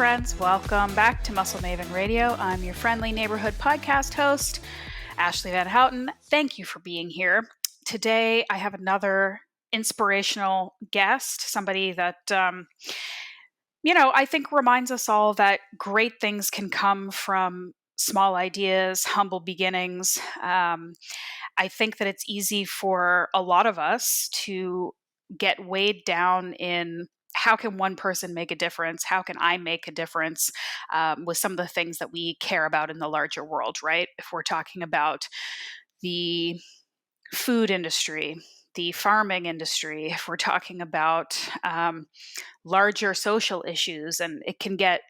friends. Welcome back to Muscle Maven Radio. I'm your friendly neighborhood podcast host, Ashleigh Van Houten. Thank you for being here. Today, I have another inspirational guest, somebody that, I think reminds us all that great things can come from small ideas, humble beginnings. I think that it's easy for a lot of us to get weighed down in how can one person make a difference? How can I make a difference with some of the things that we care about in the larger world, right? If we're talking about the food industry, the farming industry, if we're talking about larger social issues, and it can get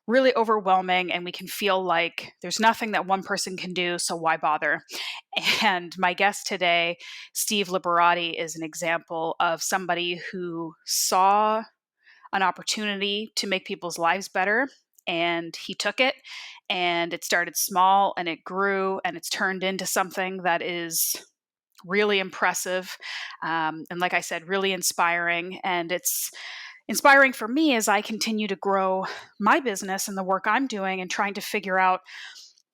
really overwhelming and we can feel like there's nothing that one person can do, so why bother? And my guest today, Steve Liberati, is an example of somebody who saw an opportunity to make people's lives better, and he took it, and it started small and it grew and it's turned into something that is really impressive. And like I said, really inspiring. And it's inspiring for me as I continue to grow my business and the work I'm doing and trying to figure out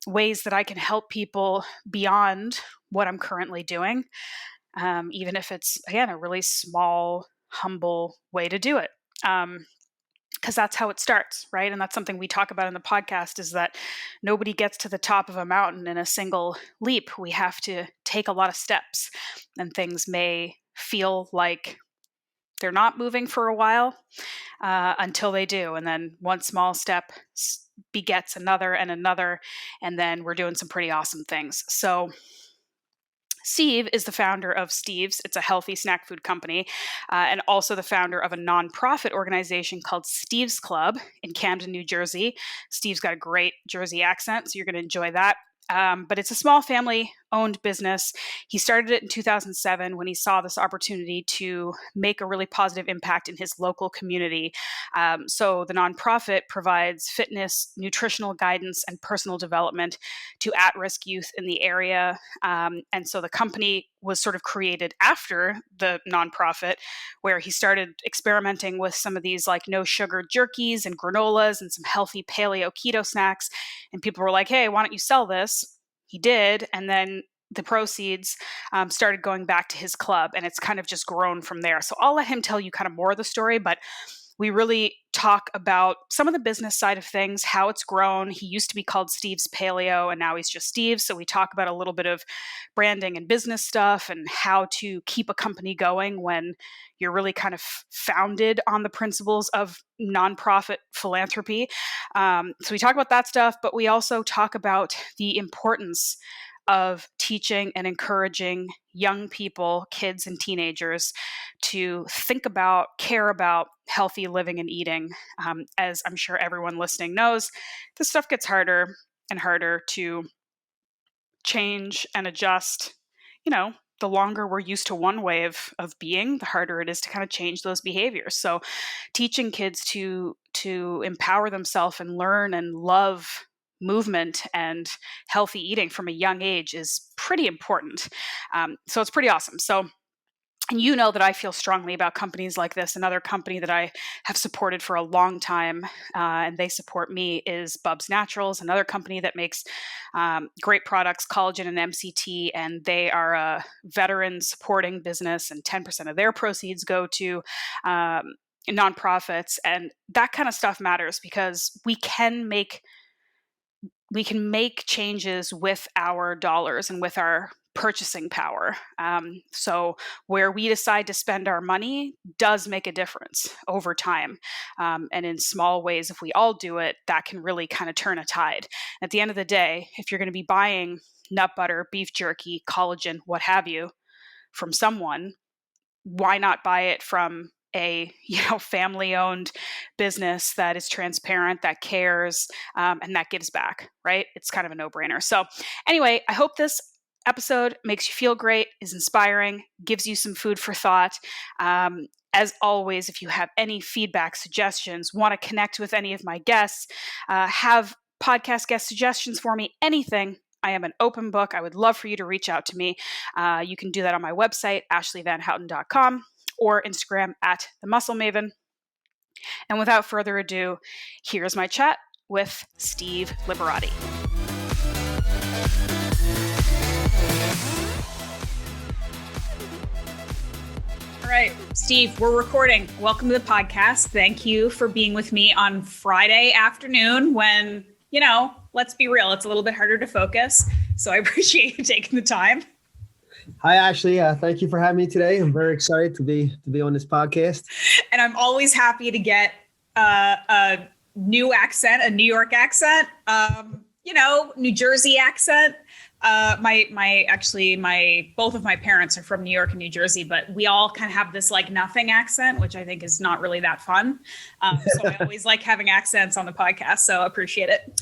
ways that I can help people beyond what I'm currently doing, even if it's, again, a really small, humble way to do it. Because that's how it starts, right? And that's something we talk about in the podcast, is that nobody gets to the top of a mountain in a single leap. We have to take a lot of steps, and things may feel like they're not moving for a while until they do. And then one small step begets another and another, and then we're doing some pretty awesome things. So Steve is the founder of Steve's. It's a healthy snack food company, and also the founder of a nonprofit organization called Steve's Club in Camden, New Jersey. Steve's got a great Jersey accent, so you're going to enjoy that. But it's a small family-owned business. He started it in 2007 when he saw this opportunity to make a really positive impact in his local community. So the nonprofit provides fitness, nutritional guidance, and personal development to at-risk youth in the area. And so the company was sort of created after the nonprofit, where he started experimenting with some of these like no sugar jerkies and granolas and some healthy paleo keto snacks. And people were like, hey, why don't you sell this? He did. And then the proceeds started going back to his club, and it's kind of just grown from there. So I'll let him tell you kind of more of the story, but we really talk about some of the business side of things, how it's grown. He used to be called Steve's Paleo, and now he's just Steve's. So we talk about a little bit of branding and business stuff and how to keep a company going when you're really kind of founded on the principles of nonprofit philanthropy. So we talk about that stuff, but we also talk about the importance of teaching and encouraging young people, kids and teenagers, to think about, care about healthy living and eating. As I'm sure everyone listening knows, this stuff gets harder and harder to change and adjust. The longer we're used to one way of being, the harder it is to kind of change those behaviors. So teaching kids to empower themselves and learn and love movement and healthy eating from a young age is pretty important. So it's pretty awesome. So, and you know that I feel strongly about companies like this. Another company that I have supported for a long time, and they support me, is Bub's Naturals, another company that makes great products, collagen and MCT, and they are a veteran supporting business, and 10% of their proceeds go to nonprofits. And that kind of stuff matters because we can make changes with our dollars and with our purchasing power. So where we decide to spend our money does make a difference over time. And in small ways, if we all do it, that can really kind of turn a tide. At the end of the day, if you're going to be buying nut butter, beef jerky, collagen, what have you, from someone, why not buy it from a family-owned business that is transparent, that cares, and that gives back, right? It's kind of a no-brainer. So anyway, I hope this episode makes you feel great, is inspiring, gives you some food for thought. As always, if you have any feedback, suggestions, want to connect with any of my guests, have podcast guest suggestions for me, anything, I am an open book. I would love for you to reach out to me. You can do that on my website, ashleighvanhouten.com, or Instagram at the Muscle Maven. And without further ado, here's my chat with Steve Liberati. All right, Steve, we're recording. Welcome to the podcast. Thank you for being with me on Friday afternoon when, let's be real, it's a little bit harder to focus. So I appreciate you taking the time. Hi, Ashleigh. Thank you for having me today. I'm very excited to be on this podcast. And I'm always happy to get a new accent, a New York accent, New Jersey accent. Both of my parents are from New York and New Jersey, but we all kind of have this like nothing accent, which I think is not really that fun. So I always like having accents on the podcast. So I appreciate it.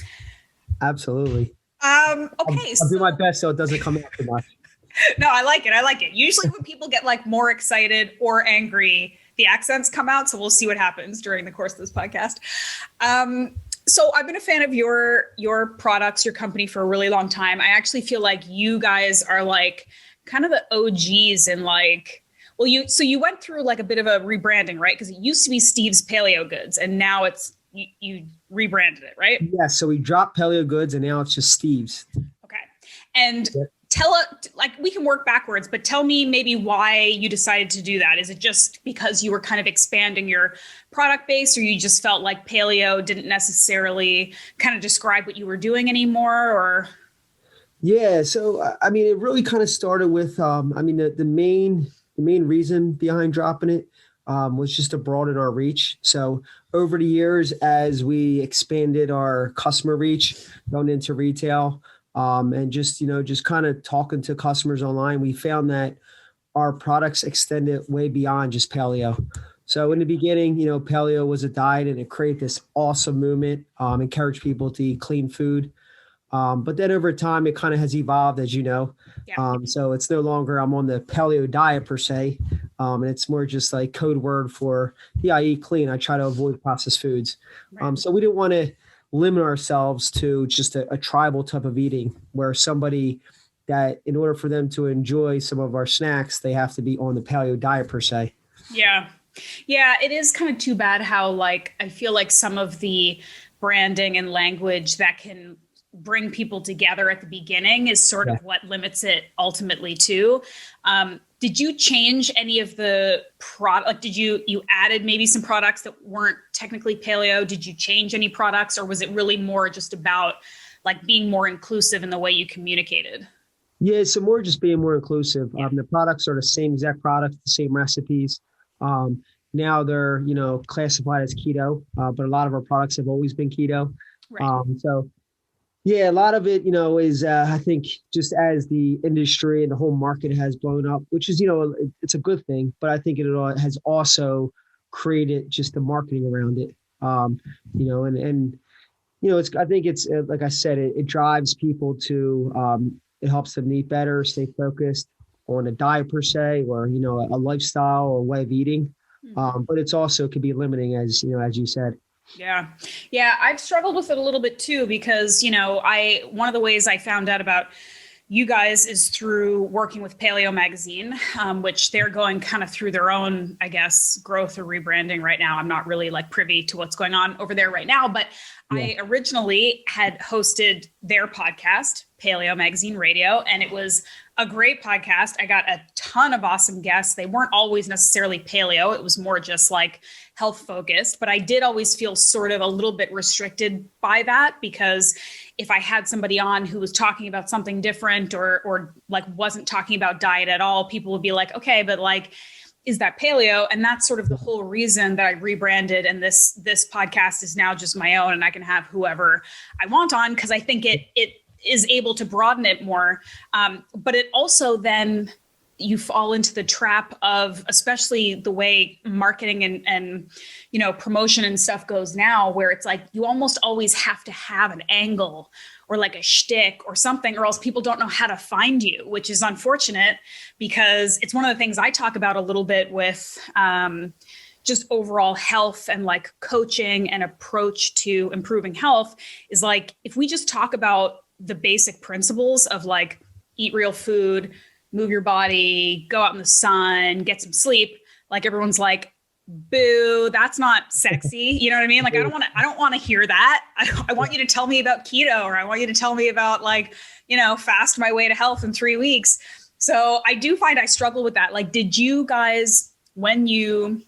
Absolutely. Okay. I'll do my best so it doesn't come out too much. No, I like it. Usually when people get like more excited or angry, the accents come out. So we'll see what happens during the course of this podcast. So I've been a fan of your products, your company for a really long time. I actually feel like you guys are like kind of the OGs in like, you went through like a bit of a rebranding, right? Because it used to be Steve's Paleo Goods and now it's, you rebranded it, right? Yeah. So we dropped Paleo Goods and now it's just Steve's. Okay. And tell us, like, we can work backwards, but tell me maybe why you decided to do that. Is it just because you were kind of expanding your product base, or you just felt like paleo didn't necessarily kind of describe what you were doing anymore, or? Yeah. So, it really kind of started with, the main reason behind dropping it was just to broaden our reach. So over the years, as we expanded our customer reach, going into retail, and just kind of talking to customers online, we found that our products extended way beyond just paleo. So in the beginning, paleo was a diet and it created this awesome movement, encouraged people to eat clean food. But then over time, it kind of has evolved, as you know. Yeah. So it's no longer I'm on the paleo diet per se. And it's more just like code word for, I eat clean. I try to avoid processed foods. Right. So we didn't want to limit ourselves to just a tribal type of eating where somebody that in order for them to enjoy some of our snacks, they have to be on the paleo diet per se. Yeah. Yeah. It is kind of too bad how like, I feel like some of the branding and language that can bring people together at the beginning is sort of what limits it ultimately too. Did you change any of the product? Like, did you added maybe some products that weren't technically paleo? Did you change any products, or was it really more just about like being more inclusive in the way you communicated? Yeah, so more just being more inclusive. The products are the same exact product, the same recipes. Now they're, classified as keto, but a lot of our products have always been keto. Right. Yeah, a lot of it, is I think just as the industry and the whole market has blown up, which is, it's a good thing, but I think it has also created just the marketing around it. I think it's like I said, it drives people to, it helps them eat better, stay focused on a diet per se, or, a lifestyle or way of eating. But it's also could be limiting as you said. Yeah. Yeah. I've struggled with it a little bit too, because, one of the ways I found out about you guys is through working with Paleo Magazine, which they're going kind of through their own, I guess, growth or rebranding right now. I'm not really like privy to what's going on over there right now, but I originally had hosted their podcast, Paleo Magazine Radio, and it was a great podcast. I got a ton of awesome guests. They weren't always necessarily paleo. It was more just like health focused, but I did always feel sort of a little bit restricted by that, because if I had somebody on who was talking about something different or like wasn't talking about diet at all, people would be like, okay, but like, is that paleo? And that's sort of the whole reason that I rebranded. And this podcast is now just my own, and I can have whoever I want on, because I think it is able to broaden it more. But it also then you fall into the trap of, especially the way marketing and promotion and stuff goes now, where it's like you almost always have to have an angle or like a shtick or something, or else people don't know how to find you, which is unfortunate, because it's one of the things I talk about a little bit with just overall health and like coaching and approach to improving health, is like, if we just talk about the basic principles of like eat real food, move your body, go out in the sun, get some sleep, like everyone's like, boo, that's not sexy. You know what I mean? Like, I don't want to hear that. I want you to tell me about keto, or I want you to tell me about, like, fast my way to health in 3 weeks. So I do find I struggle with that. Like, did you guys, when you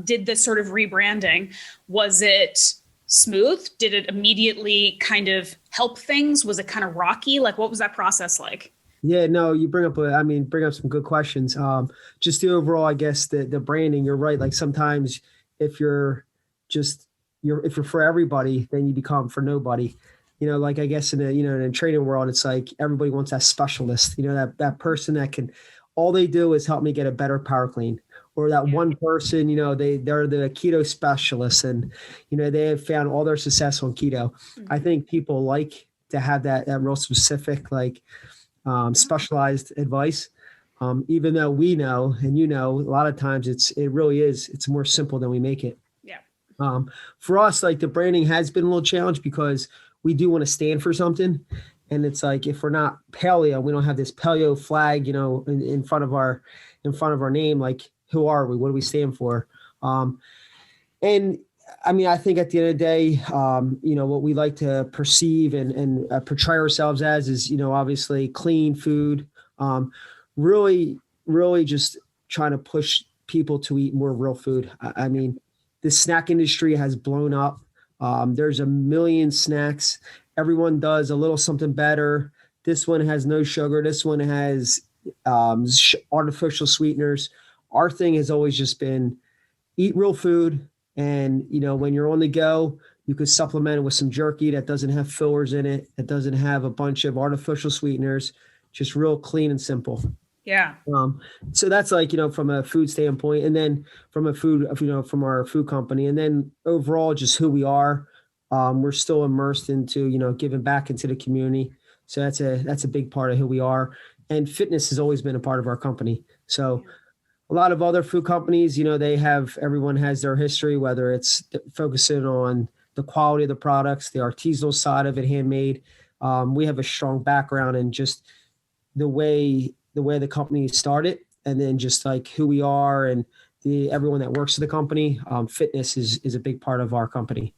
did this sort of rebranding, was it smooth? Did it immediately kind of help things? Was it kind of rocky? Like, what was that process like? Yeah, no, you bring up some good questions. Just the overall, I guess the branding, you're right. Like sometimes if if you're for everybody, then you become for nobody. Like I guess in the training world, it's like everybody wants that specialist, that person that can, all they do is help me get a better power clean. Or that one person, they're the keto specialist, and they have found all their success on keto. Mm-hmm. I think people like to have that real specific, like specialized advice. Even though we know, and a lot of times it's more simple than we make it. Yeah. For us, like the branding has been a little challenge because we do want to stand for something. And it's like, if we're not paleo, we don't have this paleo flag, in front of our name. Like, who are we? What do we stand for? And I mean, I think at the end of the day, what we like to perceive and portray ourselves as is, obviously clean food, really, really just trying to push people to eat more real food. I mean, the snack industry has blown up. There's a million snacks. Everyone does a little something better. This one has no sugar. This one has artificial sweeteners. Our thing has always just been eat real food. And, when you're on the go, you could supplement it with some jerky that doesn't have fillers in it, that doesn't have a bunch of artificial sweeteners, just real clean and simple. Yeah. So that's like, from a food standpoint, and then from from our food company, and then overall just who we are. We're still immersed into, giving back into the community. So that's a big part of who we are. And fitness has always been a part of our company. So a lot of other food companies, everyone has their history, whether it's focusing on the quality of the products, the artisanal side of it, handmade. We have a strong background in just the way the company started, and then just like who we are and everyone that works for the company. Fitness is a big part of our company.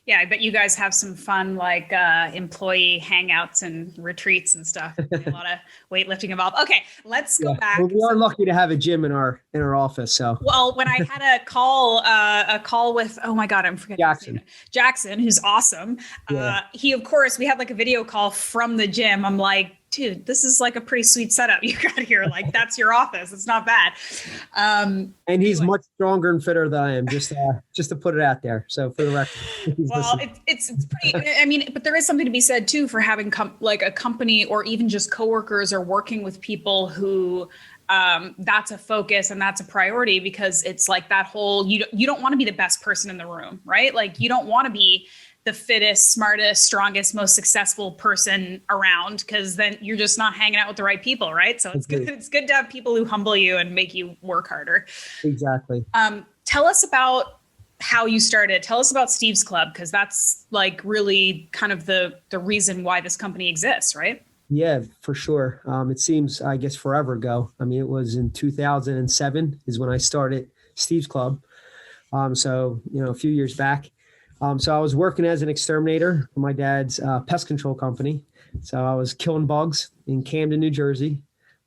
Yeah, I bet you guys have some fun, like employee hangouts and retreats and stuff. A lot of weightlifting involved. Okay, let's go back. Well, we are lucky to have a gym in our office. So, well, when I had a call with, oh my God, I'm forgetting Jackson, who's awesome. Yeah. He, of course, we had like a video call from the gym. I'm like, dude, this is like a pretty sweet setup you got here. Like, that's your office. It's not bad. And he's much stronger and fitter than I am, just to put it out there. So for the record. Well, it's pretty, I mean, but there is something to be said too, for having like a company, or even just coworkers, or working with people who that's a focus and that's a priority, because it's like that whole, you don't want to be the best person in the room, right? Like, you don't want to be the fittest, smartest, strongest, most successful person around, because then you're just not hanging out with the right people, right? So it's good. It's good to have people who humble you and make you work harder. Exactly. Tell us about how you started. Tell us about Steve's Club, because that's like really kind of the reason why this company exists, right? Yeah, for sure. It seems, I guess, forever ago. I mean, it was in 2007 is when I started Steve's Club. So, a few years back. So I was working as an exterminator for my dad's pest control company. So I was killing bugs in Camden, New Jersey.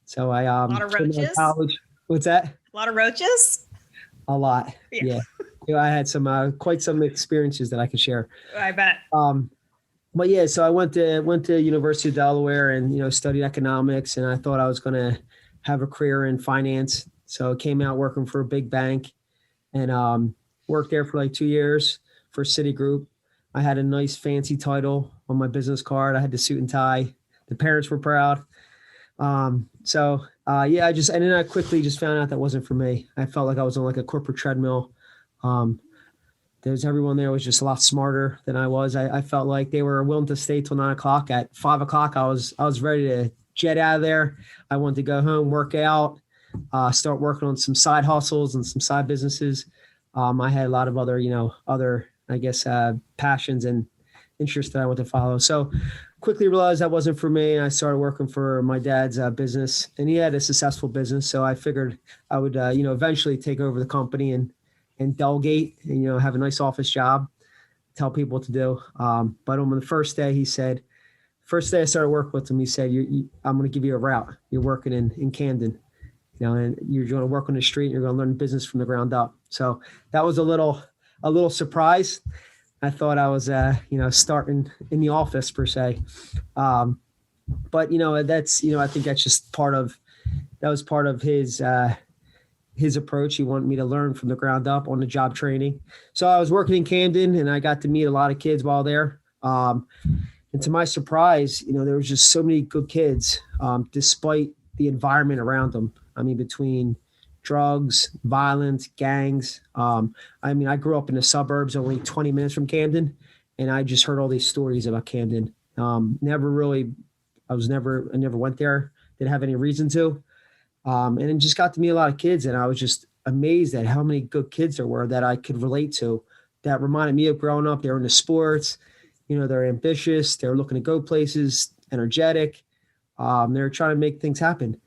So I a lot of roaches. College. What's that? A lot of roaches. A lot. Yeah. I had quite some experiences that I could share. I bet. But yeah, so I went to University of Delaware and studied economics, and I thought I was going to have a career in finance. So I came out working for a big bank, and worked there for like 2 years. For Citigroup. I had a nice fancy title on my business card. I had the suit and tie. The parents were proud. And then I quickly just found out that wasn't for me. I felt like I was on like a corporate treadmill. Everyone there was just a lot smarter than I was. I felt like they were willing to stay till 9 o'clock. At 5 o'clock, I was ready to jet out of there. I wanted to go home, work out, start working on some side hustles and some side businesses. I had a lot of other, I guess, passions and interests that I want to follow. So quickly realized that wasn't for me. I started working for my dad's business, and he had a successful business. So I figured I would, eventually take over the company and delegate and, have a nice office job, tell people what to do. But on the first day, first day I started working with him, he said, I'm going to give you a route. You're working in Camden, and you're going to work on the street and you're going to learn business from the ground up. So that was a little surprise. I thought I was, starting in the office per se. But, that's, I think that's just that was part of his approach. He wanted me to learn from the ground up on the job training. So I was working in Camden and I got to meet a lot of kids while there. And to my surprise, there was just so many good kids, despite the environment around them. I mean, between drugs, violence, gangs. I grew up in the suburbs, only 20 minutes from Camden, and I just heard all these stories about Camden. I never went there, didn't have any reason to. And it just got to meet a lot of kids, and I was just amazed at how many good kids there were that I could relate to, that reminded me of growing up. They were into sports, they're ambitious, they're looking to go places, energetic. They're trying to make things happen.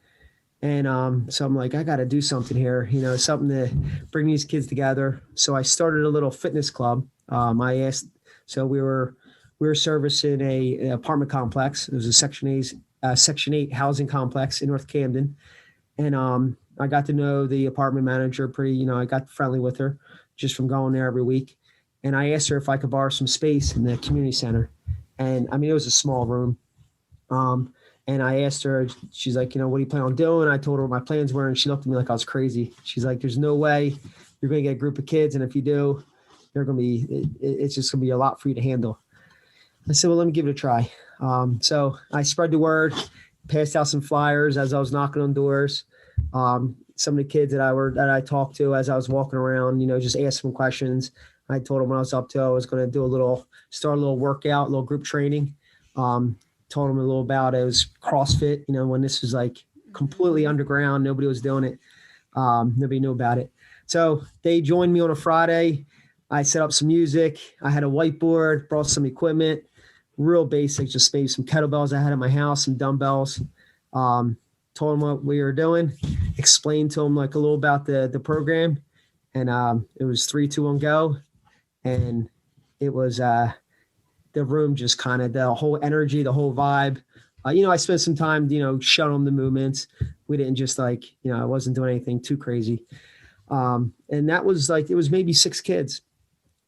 And so I'm like, I got to do something here, something to bring these kids together. So I started a little fitness club. So we were servicing an apartment complex. It was a Section 8 housing complex in North Camden. And I got to know the apartment manager I got friendly with her just from going there every week. And I asked her if I could borrow some space in the community center. And it was a small room. And I asked her, she's like, what do you plan on doing? I told her what my plans were, and she looked at me like I was crazy. She's like, there's no way you're going to get a group of kids. And if you do, it's just going to be a lot for you to handle. I said, well, let me give it a try. So I spread the word, passed out some flyers as I was knocking on doors. Some of the kids that I talked to as I was walking around, just asked some questions. I told them when I was up to, I was going to start a little workout, a little group training. Told them a little about it. It was CrossFit, when this was like completely underground, nobody was doing it. Nobody knew about it. So they joined me on a Friday. I set up some music. I had a whiteboard, brought some equipment, real basic, just maybe some kettlebells I had at my house, some dumbbells. Told them what we were doing, explained to them like a little about the program. And it was 3, 2, 1, go. And it was, the room just kind of, the whole energy, the whole vibe. I spent some time, showing them the movements. We didn't just I wasn't doing anything too crazy. And that was it was maybe 6 kids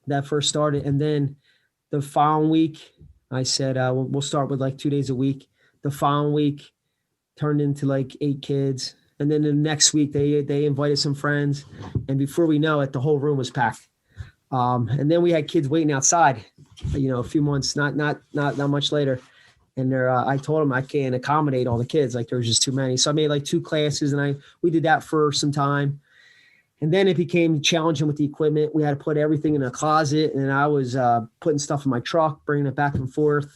that first started. And then the following week, I said, we'll start with 2 days a week. The following week turned into 8 kids. And then the next week they invited some friends. And before we know it, the whole room was packed. And then we had kids waiting outside, a few months, not much later. And I told them I can't accommodate all the kids. There was just too many. So I made 2 classes and we did that for some time. And then it became challenging with the equipment. We had to put everything in a closet, and I was putting stuff in my truck, bringing it back and forth.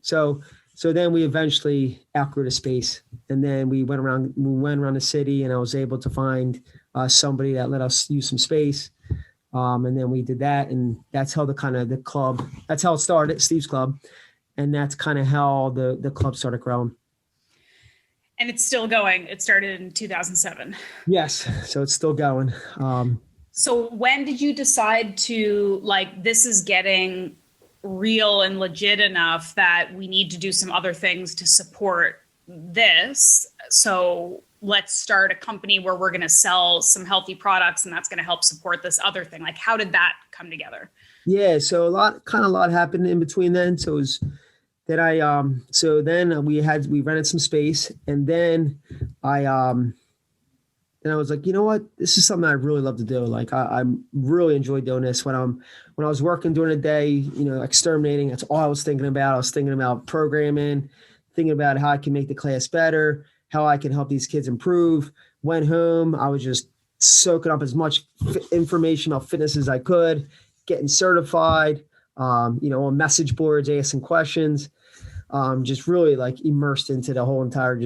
So then we eventually outgrew the space, and then we went around the city, and I was able to find somebody that let us use some space. And then we did that, and that's how the club, that's how it started, Steve's Club. And that's kind of how the club started growing. And it's still going. It started in 2007. Yes. So it's still going. So when did you decide to this is getting real and legit enough that we need to do some other things to support this? So let's start a company where we're going to sell some healthy products, and that's going to help support this other thing. How did that come together? Yeah. So a lot happened in between then. So it was that so then we rented some space, and then I was like, you know what, this is something I really love to do. I really enjoy doing this. When I was working during the day, exterminating, that's all I was thinking about. I was thinking about programming, thinking about how I can make the class better, how I can help these kids improve. Went home, I was just soaking up as much information about fitness as I could, getting certified, on message boards, asking questions, just really immersed into the whole entire,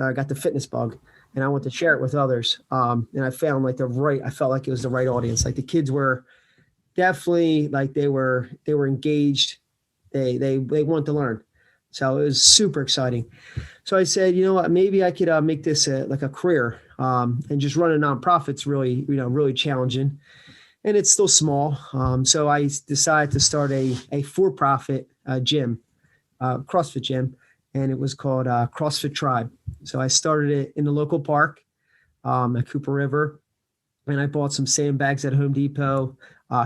I got the fitness bug, and I want to share it with others. And I found I felt like it was the right audience. The kids were definitely they were engaged. They want to learn. So it was super exciting. So I said, you know what, maybe I could make this like a career, and just run a nonprofit's really, really challenging, and it's still small. So I decided to start a for-profit gym, CrossFit gym, and it was called CrossFit Tribe. So I started it in the local park at Cooper River, and I bought some sandbags at Home Depot,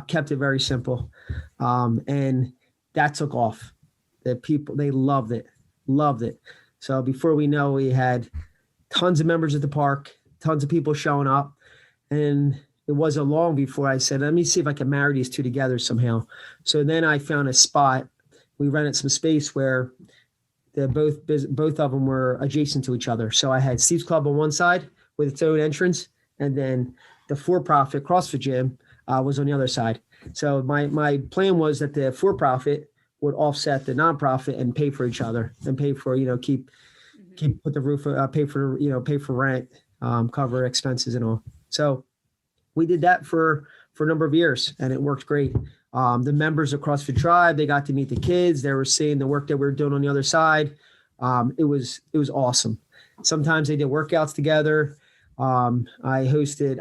kept it very simple, and that took off. The people, they loved it. So before we know, we had tons of members at the park, tons of people showing up, and it wasn't long before I said, let me see if I can marry these two together somehow. So then I found a spot. We rented some space where both of them were adjacent to each other. So I had Steve's Club on one side with its own entrance, and then the for-profit CrossFit gym was on the other side. So my plan was that the for-profit would offset the nonprofit and pay for each other, and pay for, keep put the roof, pay for rent, cover expenses and all. So we did that for a number of years, and it worked great. The members of CrossFit Tribe, they got to meet the kids. They were seeing the work that we were doing on the other side. It was awesome. Sometimes they did workouts together. I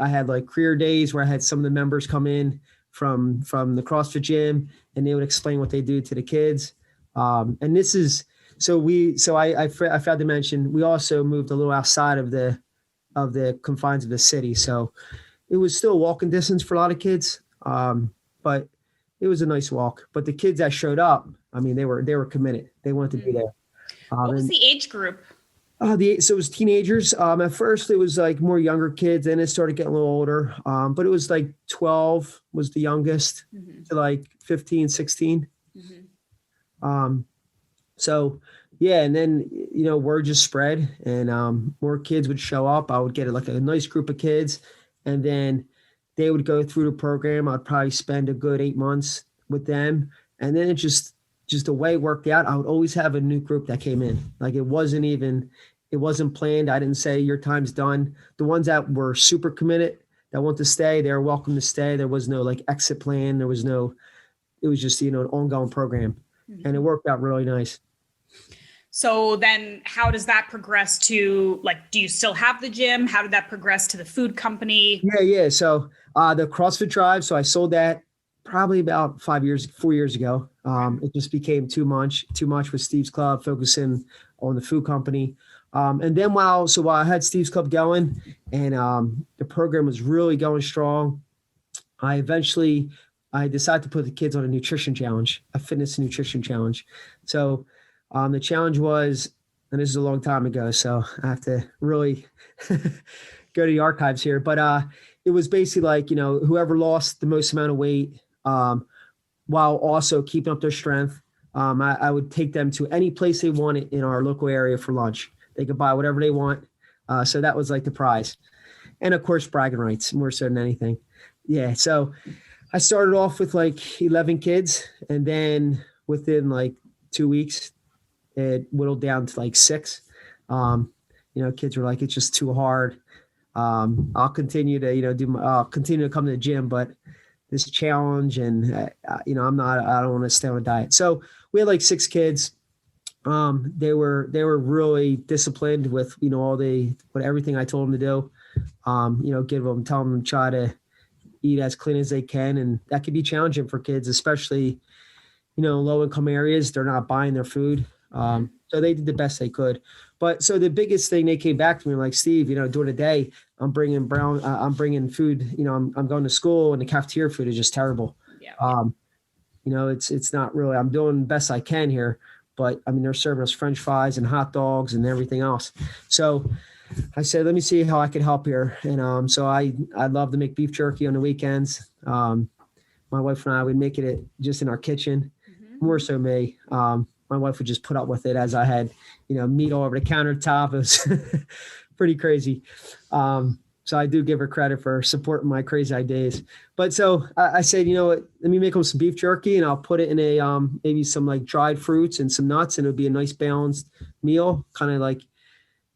had like career days where I had some of the members come in from the CrossFit gym, and they would explain what they do to the kids. And this is, I failed to mention, we also moved a little outside of the confines of the city. So it was still walking distance for a lot of kids. But it was a nice walk. But the kids that showed up, I mean, they were committed. They wanted to be there. What was the age group? So it was teenagers. At first it was like more younger kids, then it started getting a little older. But it was like 12 was the youngest, to like 15, 16. So yeah, and then, word just spread, and more kids would show up. I would get like a nice group of kids, and then they would go through the program. I'd probably spend a good 8 months with them. And then it just the way it worked out, I would always have a new group that came in. Like it wasn't planned. I didn't say your time's done. The ones that were super committed, that want to stay, they were welcome to stay. There was no like exit plan. It was just, an ongoing program, and it worked out really nice. So then how does that progress to, like, do you still have the gym? How did that progress to the food company? Yeah. So the CrossFit Tribe, so I sold that probably about 4 years ago. It just became too much with Steve's Club, focusing on the food company. And then while I had Steve's Club going, and the program was really going strong, I decided to put the kids on a nutrition challenge, a fitness and nutrition challenge. So the challenge was, and this is a long time ago, so I have to really go to the archives here, but it was basically like, whoever lost the most amount of weight, while also keeping up their strength, I would take them to any place they wanted in our local area for lunch. They could buy whatever they want. So that was like the prize. And of course, bragging rights, more so than anything. Yeah. So I started off with like 11 kids, and then within like 2 weeks, it whittled down to like 6. Kids were like, it's just too hard. I'll continue to, I'll continue to come to the gym, but this challenge, and I don't want to stay on a diet. So we had like 6 kids. They were really disciplined with, everything I told them to do. Tell them to try to eat as clean as they can. And that could be challenging for kids, especially, low income areas. They're not buying their food. So they did the best they could. But so the biggest thing, they came back to me like, Steve, during the day, I'm bringing food, I'm going to school, and the cafeteria food is just terrible. Yeah. It's not really, I'm doing the best I can here, but I mean, they're serving us French fries and hot dogs and everything else. So I said, let me see how I can help here. And so I love to make beef jerky on the weekends. My wife and I would make it just in our kitchen, more so me. My wife would just put up with it as I had, meat all over the countertop. It was pretty crazy. So I do give her credit for supporting my crazy ideas. But so I said, let me make them some beef jerky, and I'll put it in a maybe some like dried fruits and some nuts, and it'll be a nice balanced meal. Kind of like,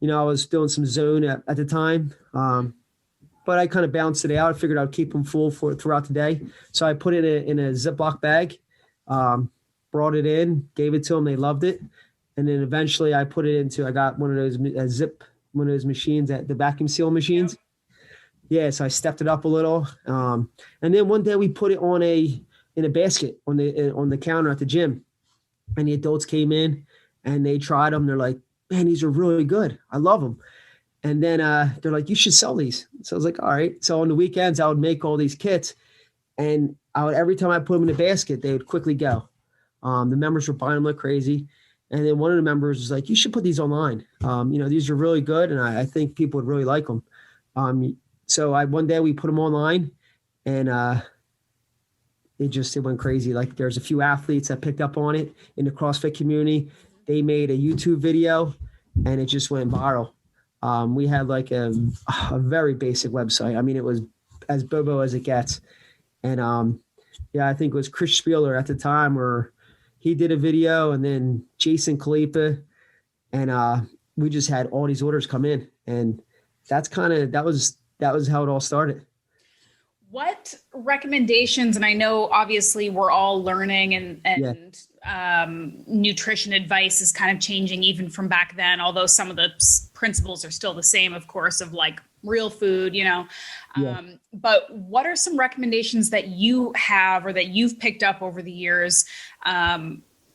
I was doing some zone at the time. But I kind of balanced it out. I figured I'd keep them full throughout the day. So I put it in a Ziploc bag. brought it in, gave it to them. They loved it. And then eventually I got one of those one of those machines, the vacuum seal machines. Yeah. So I stepped it up a little. And then one day we put it in a basket on the counter at the gym, and the adults came in and they tried them. They're like, man, these are really good. I love them. And then they're like, you should sell these. So I was like, all right. So on the weekends, I would make all these kits, and every time I put them in a basket, they would quickly go. The members were buying them like crazy. And then one of the members was like, you should put these online. These are really good, and I think people would really like them. So one day we put them online, and it went crazy. Like, there's a few athletes that picked up on it in the CrossFit community. They made a YouTube video, and it just went viral. We had like a very basic website. I mean, it was as bobo as it gets. And I think it was Chris Spieler at the time, where he did a video, and then Jason Khalifa, and we just had all these orders come in, and that was how it all started. What recommendations, and I know obviously we're all learning, and nutrition advice is kind of changing even from back then, although some of the principles are still the same, of course, of like real food, but what are some recommendations that you have or that you've picked up over the years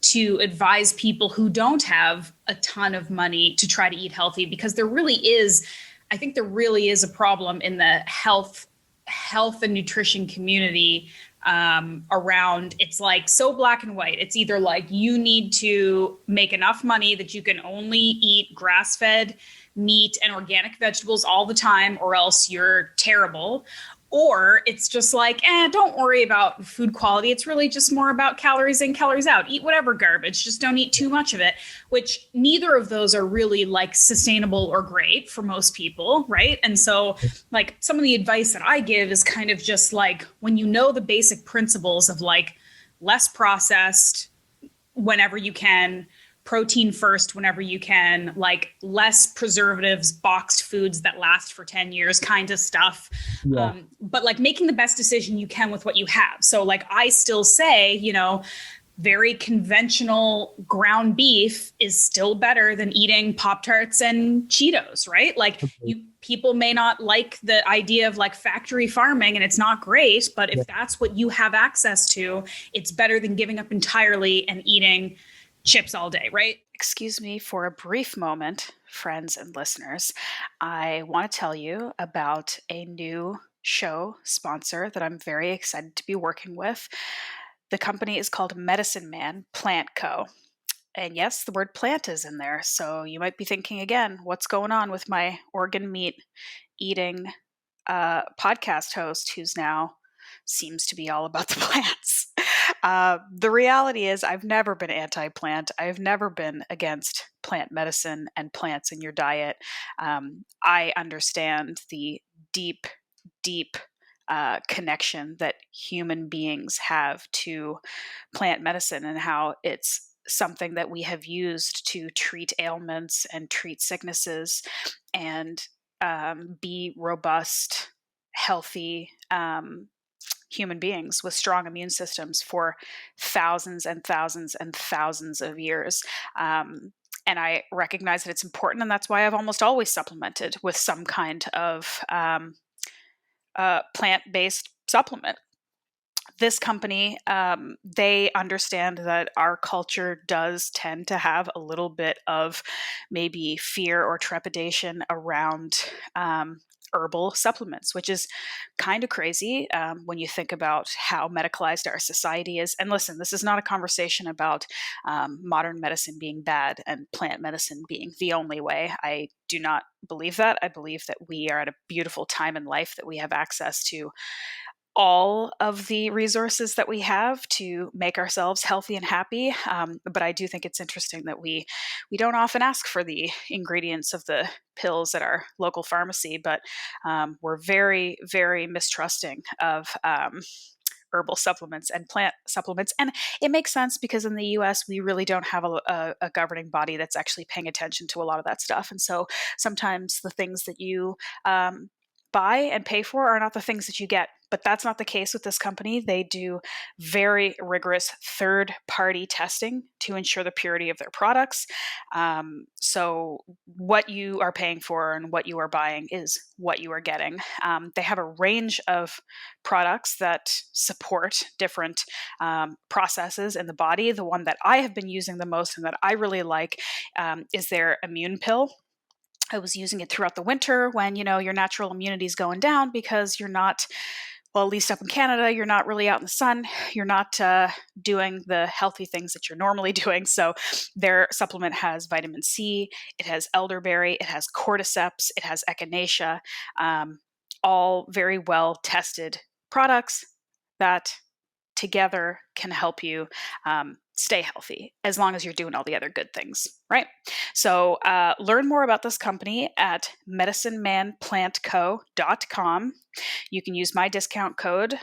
to advise people who don't have a ton of money to try to eat healthy? Because I think there really is a problem in the health and nutrition community around. It's like so black and white. It's either like you need to make enough money that you can only eat grass-fed meat and organic vegetables all the time, or else you're terrible. Or it's just like, don't worry about food quality. It's really just more about calories in, calories out. Eat whatever garbage, just don't eat too much of it, which neither of those are really like sustainable or great for most people, right? And so like some of the advice that I give is kind of just like, when you know the basic principles of like less processed whenever you can, protein first whenever you can, like less preservatives, boxed foods that last for 10 years kind of stuff. Yeah. But like making the best decision you can with what you have. So like I still say, very conventional ground beef is still better than eating Pop-Tarts and Cheetos, right? Like people may not like the idea of like factory farming, and it's not great, but if that's what you have access to, it's better than giving up entirely and eating chips all day, right? Excuse me for a brief moment, friends and listeners. I want to tell you about a new show sponsor that I'm very excited to be working with. The company is called Medicine Man Plant Co. And yes, the word plant is in there. So you might be thinking again, what's going on with my organ meat eating podcast host who's now seems to be all about the plants? The reality is I've never been anti-plant. I've never been against plant medicine and plants in your diet. I understand the deep connection that human beings have to plant medicine, and how it's something that we have used to treat ailments and treat sicknesses and be robust, healthy human beings with strong immune systems for thousands and thousands and thousands of years. And I recognize that it's important, and that's why I've almost always supplemented with some kind of plant-based supplement. This company, they understand that our culture does tend to have a little bit of maybe fear or trepidation around herbal supplements, which is kind of crazy when you think about how medicalized our society is. And listen, this is not a conversation about modern medicine being bad and plant medicine being the only way. I do not believe that. I believe that we are at a beautiful time in life, that we have access to all of the resources that we have to make ourselves healthy and happy. But I do think it's interesting that we don't often ask for the ingredients of the pills at our local pharmacy, but we're very, very mistrusting of herbal supplements and plant supplements. And it makes sense because in the US, we really don't have a governing body that's actually paying attention to a lot of that stuff. And so sometimes the things that you buy and pay for are not the things that you get But that's not the case with this company. They do very rigorous third-party testing to ensure the purity of their products. So what you are paying for and what you are buying is what you are getting. They have a range of products that support different processes in the body. The one that I have been using the most and that I really like is their immune pill. I was using it throughout the winter when, your natural immunity is going down because you're not, well, at least up in Canada, you're not really out in the sun. You're not doing the healthy things that you're normally doing. So their supplement has vitamin C, it has elderberry, it has cordyceps, it has echinacea, all very well tested products that together can help you stay healthy as long as you're doing all the other good things, right? So learn more about this company at medicinemanplantco.com. You can use my discount code,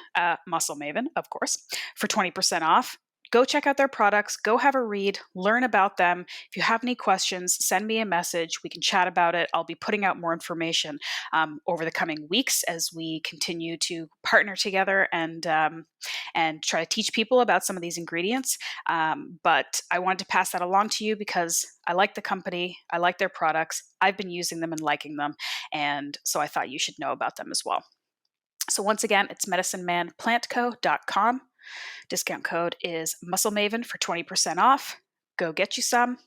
Muscle Maven, of course, for 20% off. Go check out their products, go have a read, learn about them. If you have any questions, send me a message. We can chat about it. I'll be putting out more information over the coming weeks as we continue to partner together and try to teach people about some of these ingredients. But I wanted to pass that along to you because I like the company, I like their products, I've been using them and liking them, and so I thought you should know about them as well. So once again, it's medicinemanplantco.com. Discount code is Muscle Maven for 20% off. Go get you some.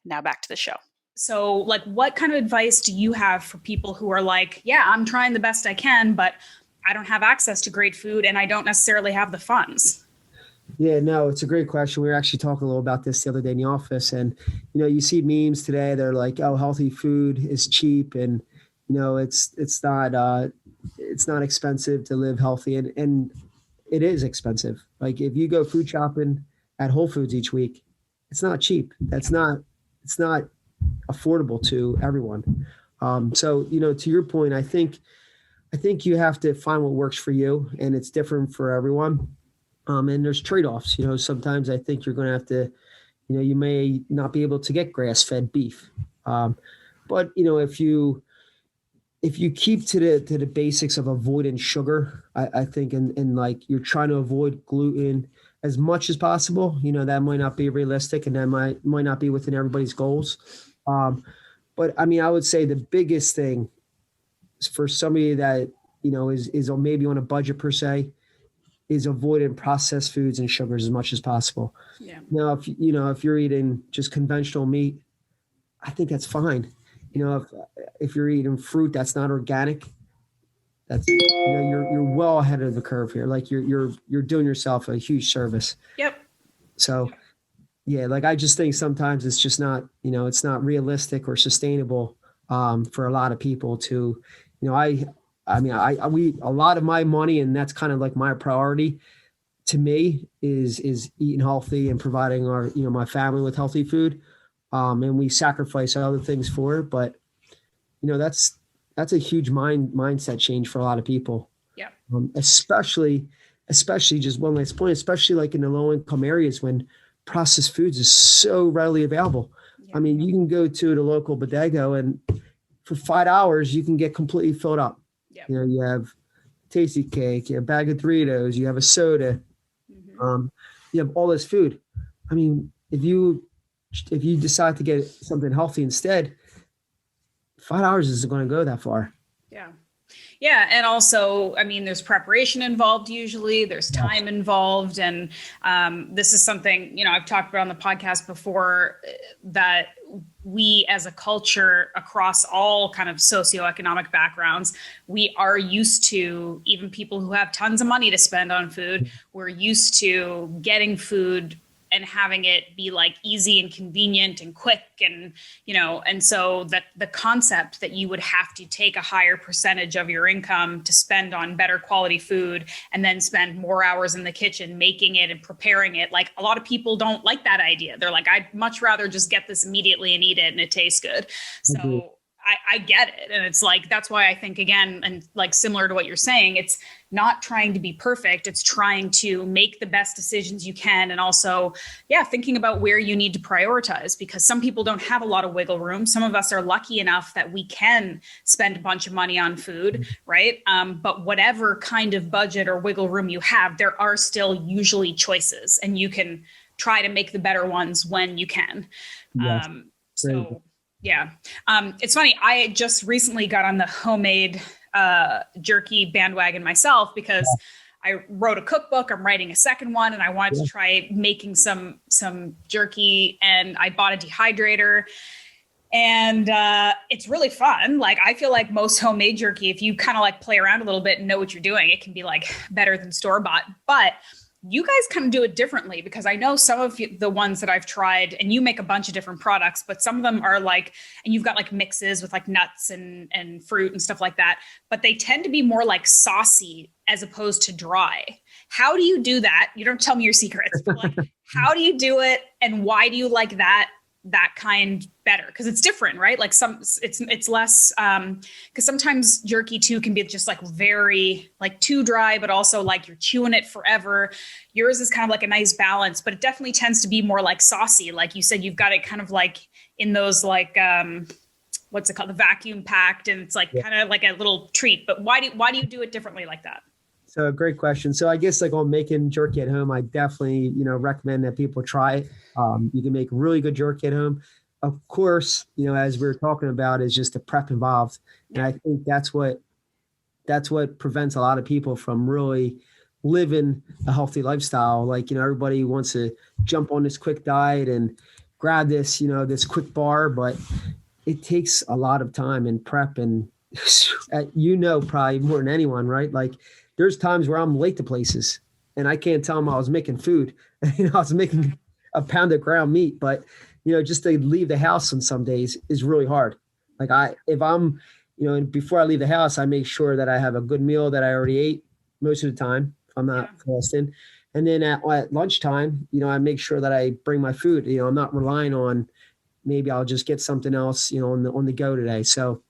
Now back to the show. So, what kind of advice do you have for people who are like, yeah, I'm trying the best I can, but I don't have access to great food and I don't necessarily have the funds? Yeah, no, it's a great question. We were actually talking a little about this the other day in the office, and you see memes today. They're like, "Oh, healthy food is cheap," and it's not expensive to live healthy, and it is expensive. Like if you go food shopping at Whole Foods each week, it's not cheap. It's not affordable to everyone. So to your point, I think you have to find what works for you, and it's different for everyone. And there's trade-offs. Sometimes I think you're going to have to, you may not be able to get grass-fed beef, but if you keep to the basics of avoiding sugar, I think, and like you're trying to avoid gluten as much as possible, that might not be realistic and that might not be within everybody's goals. But I mean, I would say the biggest thing for somebody that, is maybe on a budget per se, is avoiding processed foods and sugars as much as possible. Yeah. Now, if you're eating just conventional meat, I think that's fine. If you're eating fruit that's not organic, that's you're well ahead of the curve here. Like you're doing yourself a huge service. Yep. So yeah, like I just think sometimes it's just not, it's not realistic or sustainable for a lot of people to, we a lot of my money, and that's kind of like my priority to me is eating healthy and providing our, my family with healthy food. And we sacrifice other things for it, but that's a huge mindset change for a lot of people. Yeah. Especially just one last point, especially like in the low income areas when processed foods is so readily available. Yeah. I mean, you can go to the local bodega and for $5 you can get completely filled up. Yeah. You have tasty cake, you have a bag of Doritos, you have a soda, you have all this food. I mean, if you decide to get something healthy instead, $5 isn't going to go that far. Yeah. Yeah. And also, I mean, there's preparation involved usually, there's time involved. And this is something, I've talked about on the podcast before, that we as a culture across all kind of socioeconomic backgrounds, we are used to, even people who have tons of money to spend on food, we're used to getting food and having it be like easy and convenient and quick. And, and so that the concept that you would have to take a higher percentage of your income to spend on better quality food and then spend more hours in the kitchen making it and preparing it. Like a lot of people don't like that idea. They're like, I'd much rather just get this immediately and eat it and it tastes good. So I get it. And it's like, that's why I think, again, and like similar to what you're saying, it's not trying to be perfect. It's trying to make the best decisions you can. And also, thinking about where you need to prioritize, because some people don't have a lot of wiggle room. Some of us are lucky enough that we can spend a bunch of money on food, right? But whatever kind of budget or wiggle room you have, there are still usually choices, and you can try to make the better ones when you can. Yes. So yeah. It's funny. I just recently got on the homemade jerky bandwagon myself, because I wrote a cookbook. I'm writing a second one, and I wanted to try making some jerky, and I bought a dehydrator, and it's really fun. Like, I feel like most homemade jerky, if you kind of like play around a little bit and know what you're doing, it can be like better than store-bought. But you guys kind of do it differently, because I know some of the ones that I've tried, and you make a bunch of different products, but some of them are like, and you've got like mixes with like nuts and fruit and stuff like that, but they tend to be more like saucy as opposed to dry. How do you do that? You don't tell me your secrets, but like, how do you do it? And why do you like that kind better? Because it's different, right? Like it's less, because sometimes jerky too can be just like very like too dry, but also like you're chewing it forever. Yours is kind of like a nice balance, but it definitely tends to be more like saucy. Like you said, you've got it kind of like in those like, what's it called? The vacuum packed, and it's like kind of like a little treat. But why do you do it differently like that? So great question. So I guess like on making jerky at home, I definitely, recommend that people try it. You can make really good jerky at home. Of course, as we were talking about, is just the prep involved. And I think that's what prevents a lot of people from really living a healthy lifestyle. Like, everybody wants to jump on this quick diet and grab this, this quick bar, but it takes a lot of time and prep, and probably more than anyone, right? Like, there's times where I'm late to places and I can't tell them I was making food. I was making a pound of ground meat, but just to leave the house on some days is really hard. Like if I'm, before I leave the house, I make sure that I have a good meal that I already ate most of the time, if I'm not fasting. And then at lunchtime, I make sure that I bring my food. I'm not relying on, maybe I'll just get something else, on the go today. So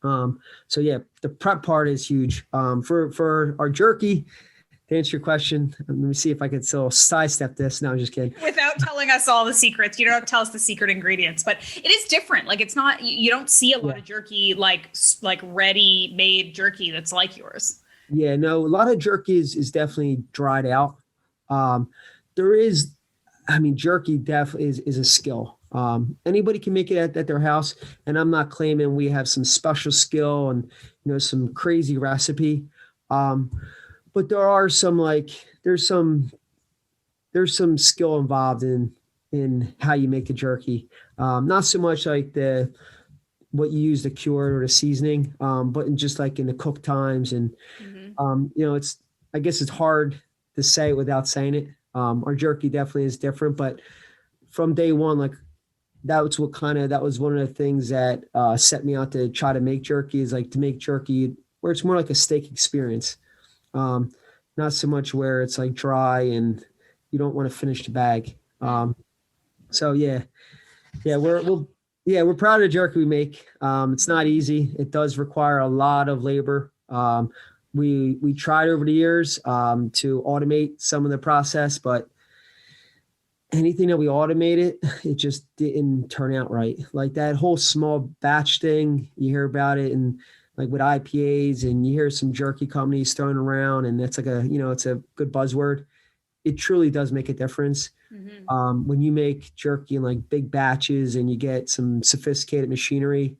the prep part is huge. For our jerky, to answer your question, let me see if I can still sidestep this. No, I'm just kidding. Without telling us all the secrets, you don't have to tell us the secret ingredients, but it is different. Like, it's not, you don't see a lot of jerky, like ready-made jerky that's like yours. Yeah, no, a lot of jerky is definitely dried out. Jerky definitely is a skill. Anybody can make it at their house, and I'm not claiming we have some special skill and some crazy recipe, but there are some there's some skill involved in how you make the jerky. Not so much like what you use to cure or the seasoning, but in just like in the cook times, and I guess it's hard to say it without saying it. Our jerky definitely is different, but from day one, that was one of the things that set me out to try to make jerky, is like to make jerky where it's more like a steak experience. Not so much where it's like dry and you don't want to finish the bag. We're proud of the jerky we make. It's not easy. It does require a lot of labor. We tried over the years to automate some of the process, but anything that we automated, it just didn't turn out right. Like that whole small batch thing, you hear about it, and like with IPAs, and you hear some jerky companies throwing around, and it's like it's a good buzzword. It truly does make a difference. Mm-hmm. When you make jerky in like big batches and you get some sophisticated machinery,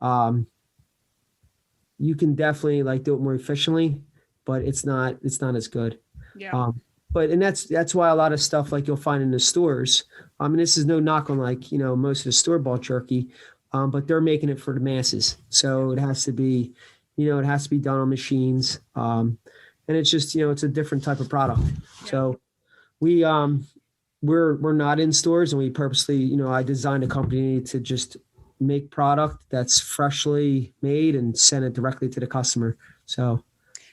you can definitely do it more efficiently, but it's not as good. Yeah. But that's why a lot of stuff like you'll find in the stores. This is no knock on most of the store-bought jerky, but they're making it for the masses. So it has to be, done on machines. And it's just, it's a different type of product. Yeah. So we're not in stores, and we purposely, I designed a company to just make product that's freshly made and send it directly to the customer. So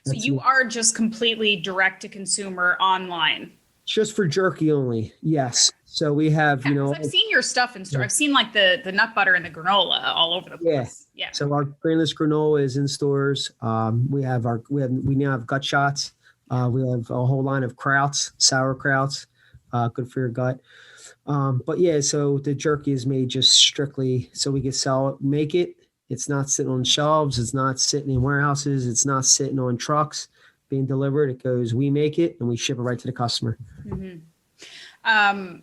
you are just completely direct to consumer online. Just for jerky only. Yes. So we have, Yeah, 'cause I've seen your stuff in store. I've seen like the nut butter and the granola all over the place. Yeah. So our grainless granola is in stores. We now have gut shots. We have a whole line of krauts, sauerkrauts, good for your gut. But yeah, so the jerky is made just strictly so we can make it. It's not sitting on shelves. It's not sitting in warehouses. It's not sitting on trucks being delivered. It goes, we make it and we ship it right to the customer. Mm-hmm.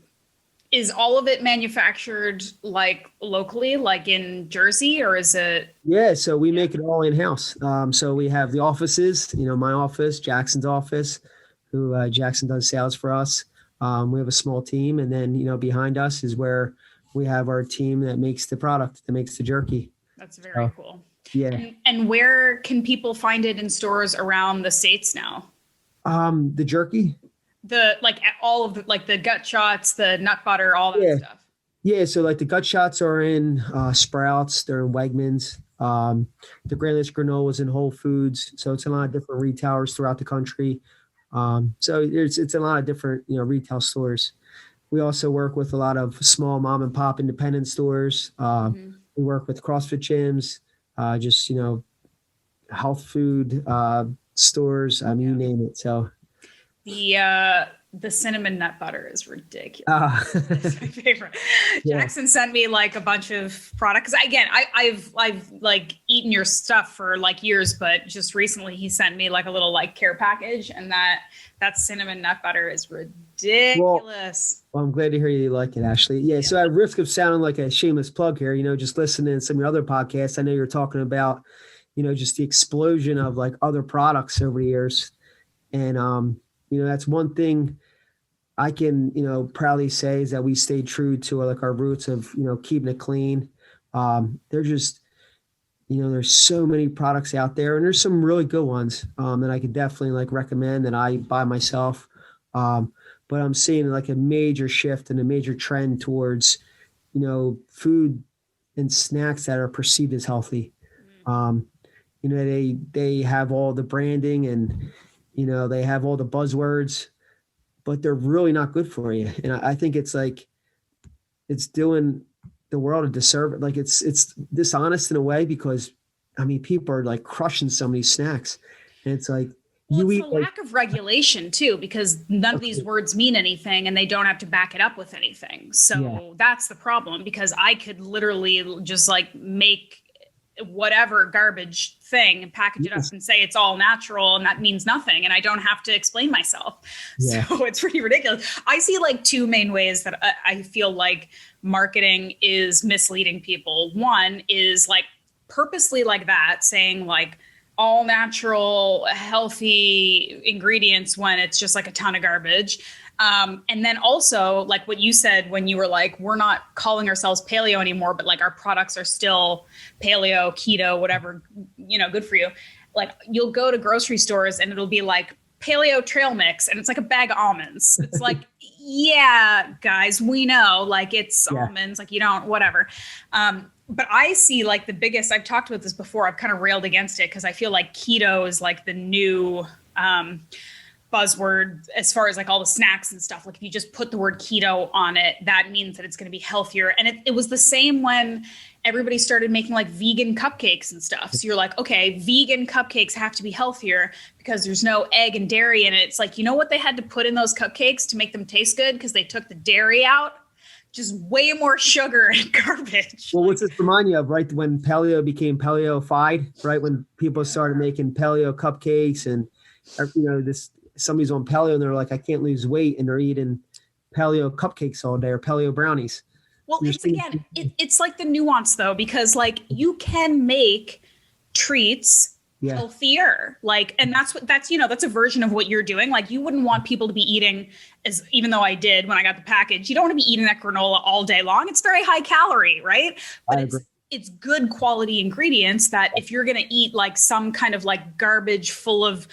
Is all of it manufactured like locally, like in Jersey, or is it? Yeah, so we make it all in house. So we have the offices, my office, Jackson's office, who Jackson does sales for us. We have a small team, and then behind us is where we have our team that makes the product, that makes the jerky. That's very cool. Yeah. And where can people find it in stores around the States now? The jerky. All of the gut shots, the nut butter, all that stuff. Yeah, so like the gut shots are in Sprouts, they're in Wegmans. The grainless granola is in Whole Foods, so it's in a lot of different retailers throughout the country. So it's a lot of different retail stores. We also work with a lot of small mom and pop independent stores. We work with CrossFit gyms, just health food stores. I mean, you name it. So. The cinnamon nut butter is ridiculous. It's my favorite. Jackson sent me like a bunch of products. Again, I've like eaten your stuff for like years, but just recently he sent me like a little like care package, and that cinnamon nut butter is ridiculous. Well, I'm glad to hear you like it, Ashleigh. Yeah. So at risk of sounding like a shameless plug here, just listening to some of your other podcasts, I know you're talking about, just the explosion of like other products over the years. And, that's one thing I can, proudly say is that we stayed true to like our roots of, keeping it clean. They're just, there's so many products out there, and there's some really good ones that I could definitely like recommend that I buy myself. But I'm seeing like a major shift and a major trend towards, food and snacks that are perceived as healthy. They have all the branding and, they have all the buzzwords, but they're really not good for you. And I think it's like, it's doing the world a disservice. Like it's dishonest in a way, because people are like crushing so many snacks, and it's like, it's a lack of regulation too, because none of these words mean anything and they don't have to back it up with anything. So that's the problem, because I could literally just like make whatever garbage thing and package it up and say it's all natural, and that means nothing, and I don't have to explain myself. So it's pretty ridiculous. I see like two main ways that I feel like marketing is misleading people. One is like purposely like that, saying like all natural, healthy ingredients when it's just like a ton of garbage. And then also like what you said when you were like, we're not calling ourselves paleo anymore, but like our products are still paleo, keto, whatever, good for you. Like you'll go to grocery stores and it'll be like paleo trail mix, and it's like a bag of almonds. It's like, yeah, guys, we know like it's almonds, like you don't, whatever. But I see like the biggest, I've talked about this before, I've kind of railed against it because I feel like keto is like the new buzzword as far as like all the snacks and stuff. Like if you just put the word keto on it, that means that it's going to be healthier. And it was the same when everybody started making like vegan cupcakes and stuff. So you're like, okay, vegan cupcakes have to be healthier because there's no egg and dairy in it. It's like, what they had to put in those cupcakes to make them taste good? Because they took the dairy out. Just way more sugar and garbage. Well, what's this remind you of, right? When paleo became paleo-fied, right? When people started making paleo cupcakes and, somebody's on paleo and they're like, I can't lose weight, and they're eating paleo cupcakes all day or paleo brownies. Well, it's like the nuance though, because like you can make treats healthier, like, and that's a version of what you're doing. Like you wouldn't want people to be eating, even though I did when I got the package, you don't want to be eating that granola all day long. It's very high calorie, right? But it's good quality ingredients that if you're going to eat like some kind of like garbage full of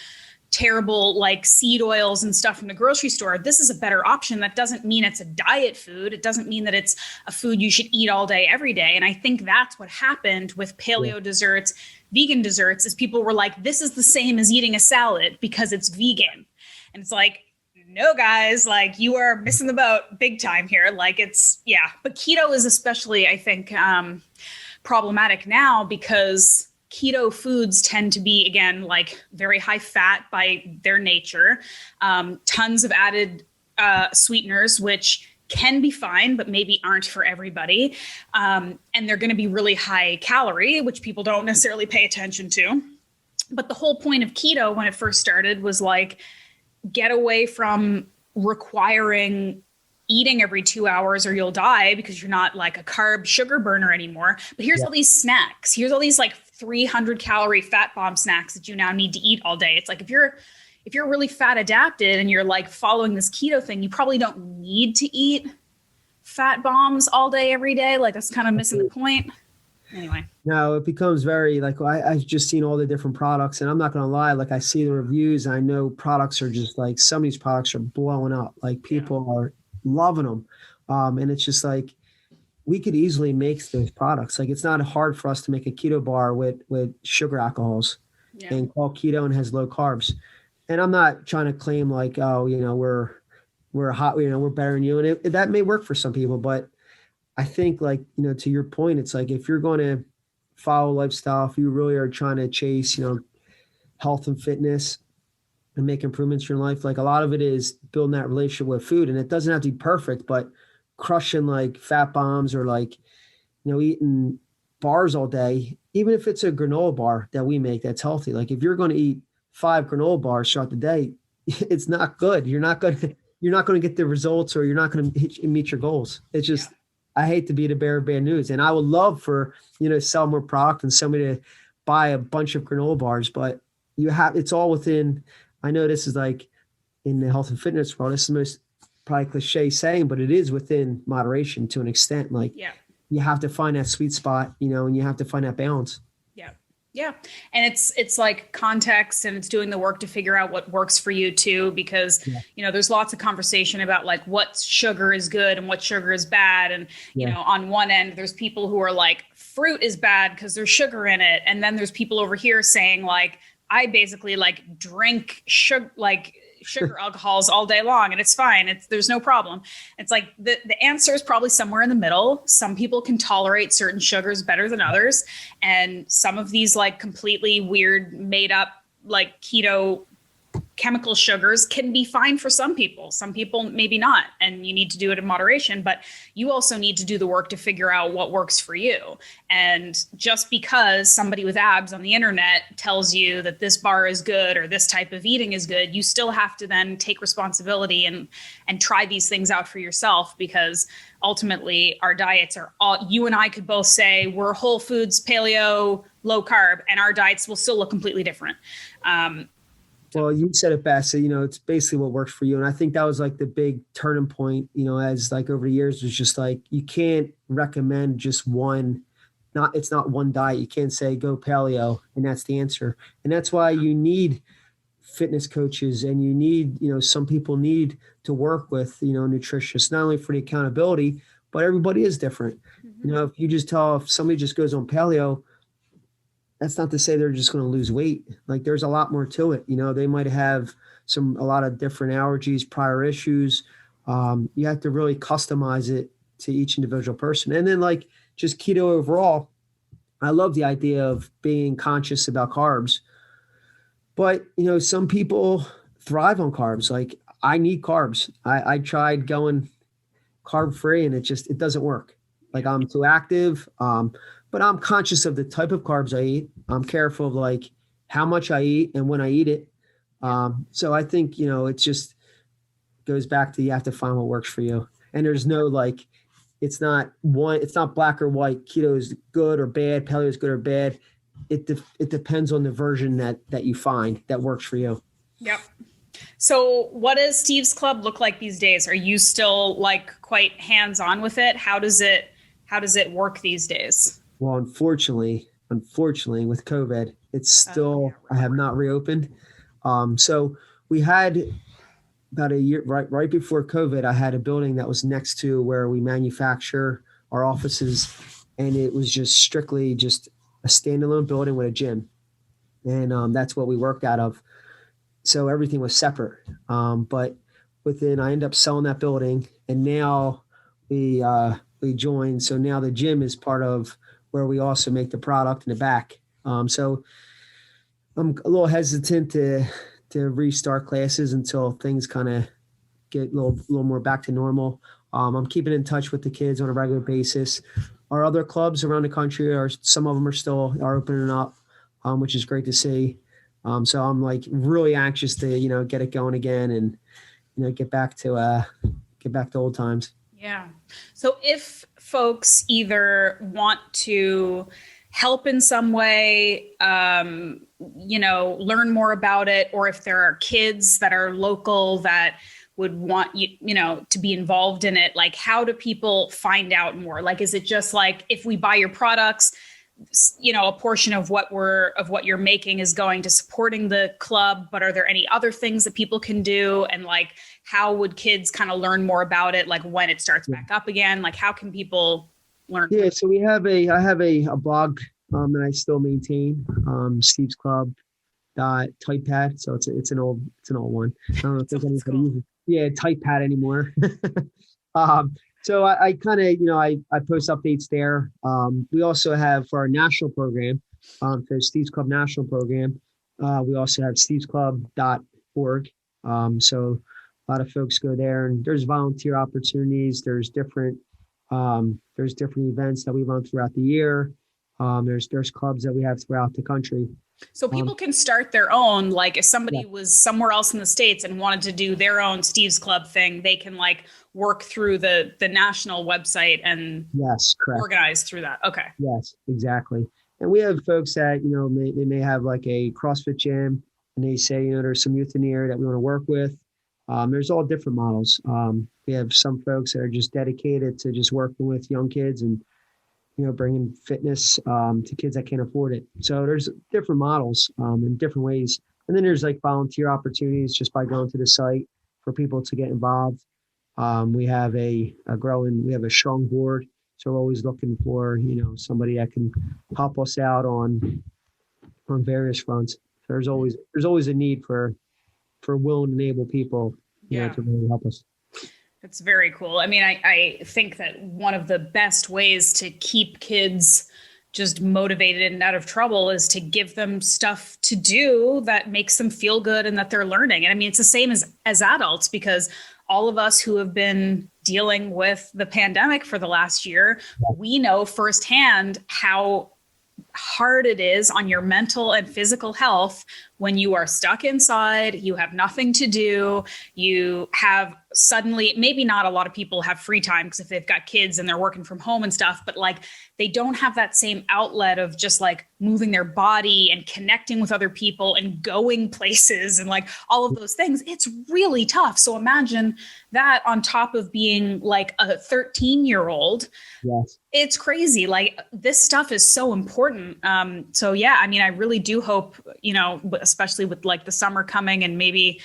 terrible like seed oils and stuff from the grocery store, this is a better option. That doesn't mean it's a diet food. It doesn't mean that it's a food you should eat all day, every day. And I think that's what happened with paleo desserts, vegan desserts, is people were like, this is the same as eating a salad because it's vegan. And it's like, no, guys, like you are missing the boat big time here. Like yeah, but keto is especially, I think, problematic now because keto foods tend to be, again, like very high fat by their nature, tons of added sweeteners, which can be fine, but maybe aren't for everybody. And they're going to be really high calorie, which people don't necessarily pay attention to. But the whole point of keto when it first started was like, get away from requiring eating every 2 hours or you'll die because you're not like a carb sugar burner anymore. But here's all these snacks. Here's all these like 300 calorie fat bomb snacks that you now need to eat all day. It's like, if you're really fat adapted and you're like following this keto thing, you probably don't need to eat fat bombs all day, every day. Like that's kind of missing the point. Anyway. No, it becomes very like, I've just seen all the different products and I'm not going to lie. Like I see the reviews. I know products are just like, some of these products are blowing up. Like people are loving them. And it's just like, we could easily make those products. Like it's not hard for us to make a keto bar with sugar alcohols and call keto and has low carbs. And I'm not trying to claim like, oh, we're hot, we're better than you. And that may work for some people, but I think like, to your point, it's like, if you're going to follow lifestyle, if you really are trying to chase, health and fitness and make improvements in your life, like a lot of it is building that relationship with food. And it doesn't have to be perfect, but crushing like fat bombs or like, eating bars all day, even if it's a granola bar that we make that's healthy. Like if you're going to eat 5 granola bars throughout the day, it's not good. You're not going to get the results, or you're not going to meet your goals. It's just, I hate to be the bearer of bad news. And I would love for, sell more product and somebody to buy a bunch of granola bars, but it's all within, I know this is like in the health and fitness world, this is the most probably cliche saying, but it is within moderation to an extent. Like you have to find that sweet spot, and you have to find that balance. Yeah. And it's like context, and it's doing the work to figure out what works for you too, because, there's lots of conversation about like what sugar is good and what sugar is bad. And, on one end, there's people who are like, fruit is bad because there's sugar in it. And then there's people over here saying like, I basically like drink sugar alcohols all day long and it's fine. There's no problem. It's like the answer is probably somewhere in the middle. Some people can tolerate certain sugars better than others. And some of these like completely weird made up like keto chemical sugars can be fine for some people maybe not, and you need to do it in moderation, but you also need to do the work to figure out what works for you. And just because somebody with abs on the internet tells you that this bar is good or this type of eating is good, you still have to then take responsibility and try these things out for yourself, because ultimately our diets are all, you and I could both say we're whole foods, paleo, low carb, and our diets will still look completely different. Well, you said it best. So, it's basically what works for you. And I think that was like the big turning point, as like over the years, was just like, you can't recommend just one, it's not one diet. You can't say go paleo and that's the answer. And that's why you need fitness coaches, and you need, some people need to work with, nutritionists, not only for the accountability, but everybody is different. Mm-hmm. If somebody just goes on paleo, that's not to say they're just going to lose weight. Like there's a lot more to it. They might have a lot of different allergies, prior issues. You have to really customize it to each individual person. And then like just keto overall, I love the idea of being conscious about carbs, but some people thrive on carbs. Like I need carbs. I tried going carb free and it doesn't work. Like I'm too active. But I'm conscious of the type of carbs I eat. I'm careful of like how much I eat and when I eat it. So I think, it just goes back to, you have to find what works for you. And there's no like, it's not black or white. Keto is good or bad. Paleo is good or bad. It depends on the version that you find that works for you. Yep. So what does Steve's Club look like these days? Are you still like quite hands-on with it? How does it work these days? Well, unfortunately, with COVID, it's still, I have not reopened. So we had about a year, right before COVID, I had a building that was next to where we manufacture our offices. And it was just strictly just a standalone building with a gym. And that's what we worked out of. So everything was separate. But I ended up selling that building, and now we joined. So now the gym is part of where we also make the product in the back. So I'm a little hesitant to restart classes until things kind of get a little more back to normal. I'm keeping in touch with the kids on a regular basis. Our other clubs around the country some of them are opening up, which is great to see. So I'm like really anxious to, get it going again and, get back to old times. Yeah. So if folks either want to help in some way, learn more about it, or if there are kids that are local that would want to be involved in it, like how do people find out more? Like, is it just like if we buy your products, a portion of what you're making is going to supporting the club, but are there any other things that people can do? And like, how would kids kind of learn more about it? Like when it starts back up again, like how can people learn? Yeah. So I have a blog that I still maintain, Steve's Club typepad. So it's an old one. I don't know if there's anybody using typepad anymore. So I kind of, I post updates there. We also have for our national program, for Steve's Club national program, we also have stevesclub.org. So a lot of folks go there, and there's volunteer opportunities. There's different events that we run throughout the year. There's clubs that we have throughout the country. So people can start their own, like if somebody was somewhere else in the States and wanted to do their own Steve's Club thing, they can like work through the national website and organize through that. Okay. Yes, exactly. And we have folks that, they may have like a CrossFit gym and they say, there's some youth in the area that we want to work with. There's all different models. We have some folks that are just dedicated to just working with young kids and, bringing fitness to kids that can't afford it. So there's different models in different ways. And then there's like volunteer opportunities just by going to the site for people to get involved. We have we have a strong board. So we're always looking for, somebody that can help us out on various fronts. There's always a need for willing and able people, to really help us. It's very cool. I mean, I think that one of the best ways to keep kids just motivated and out of trouble is to give them stuff to do that makes them feel good and that they're learning. And I mean, it's the same as adults, because all of us who have been dealing with the pandemic for the last year, we know firsthand how hard it is on your mental and physical health when you are stuck inside, you have nothing to do, you have suddenly, maybe not a lot of people have free time because if they've got kids and they're working from home and stuff, but like they don't have that same outlet of just like moving their body and connecting with other people and going places and like all of those things. It's really tough. So imagine that on top of being like a 13-year-old. Yes. It's crazy. Like this stuff is so important. So yeah, I mean, I really do hope, especially with like the summer coming and maybe,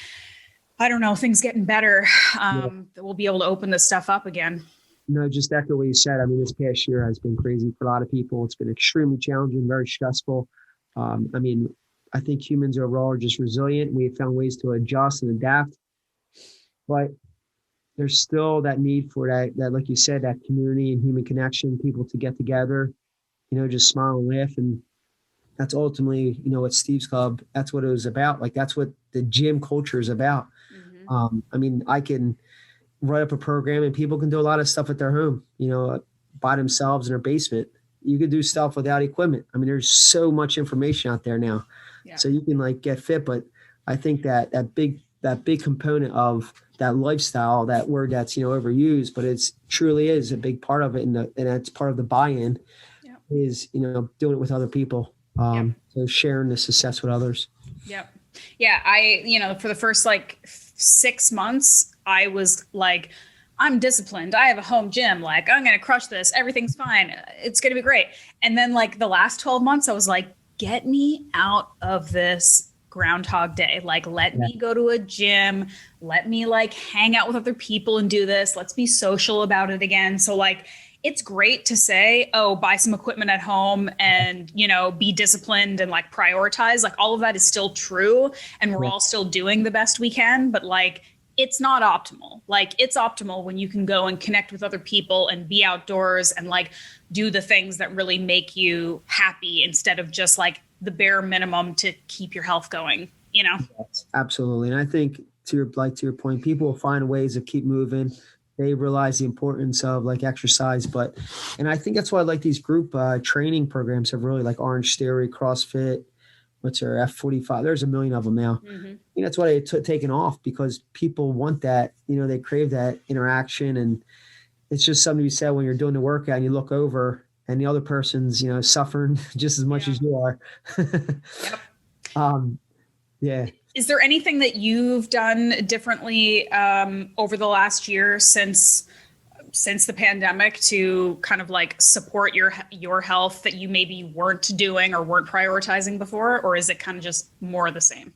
I don't know, things getting better, that we'll be able to open this stuff up again. No, just echo what you said. I mean, this past year has been crazy for a lot of people. It's been extremely challenging, very stressful. I think humans overall are just resilient. We have found ways to adjust and adapt, but there's still that need for that, like you said, that community and human connection, people to get together, just smile and laugh. And that's ultimately, what Steve's Club, that's what it was about. Like, that's what the gym culture is about. Mm-hmm. I mean, I can write up a program and people can do a lot of stuff at their home, by themselves in their basement. You could do stuff without equipment. I mean, there's so much information out there now. Yeah. So you can like get fit, but I think that big component of that lifestyle, that word that's, overused, but it's truly is a big part of it. And that's part of the buy-in is, doing it with other people. So sharing the success with others. Yep. Yeah. I, for the first like 6 months, I was like, I'm disciplined. I have a home gym. Like, I'm going to crush this. Everything's fine. It's going to be great. And then like the last 12 months, I was like, get me out of this Groundhog Day. Like, let me go to a gym. Let me like hang out with other people and do this. Let's be social about it again. So like, it's great to say, oh, buy some equipment at home and, be disciplined and like prioritize. Like all of that is still true. And we're all still doing the best we can. But like, it's not optimal. Like, it's optimal when you can go and connect with other people and be outdoors and like do the things that really make you happy instead of just like the bare minimum to keep your health going, you know? Yes, absolutely. And I think to your point, people will find ways to keep moving. They realize the importance of like exercise, and I think that's why I like these group training programs have really like Orange Theory, CrossFit, what's their F45. There's a million of them now. Mm-hmm. I think that's why they taken off, because people want that, they crave that interaction. And it's just something you said when you're doing the workout and you look over and the other person's, suffering just as much as you are. Yep. Yeah. Is there anything that you've done differently over the last year since the pandemic to kind of like support your health that you maybe weren't doing or weren't prioritizing before? Or is it kind of just more of the same?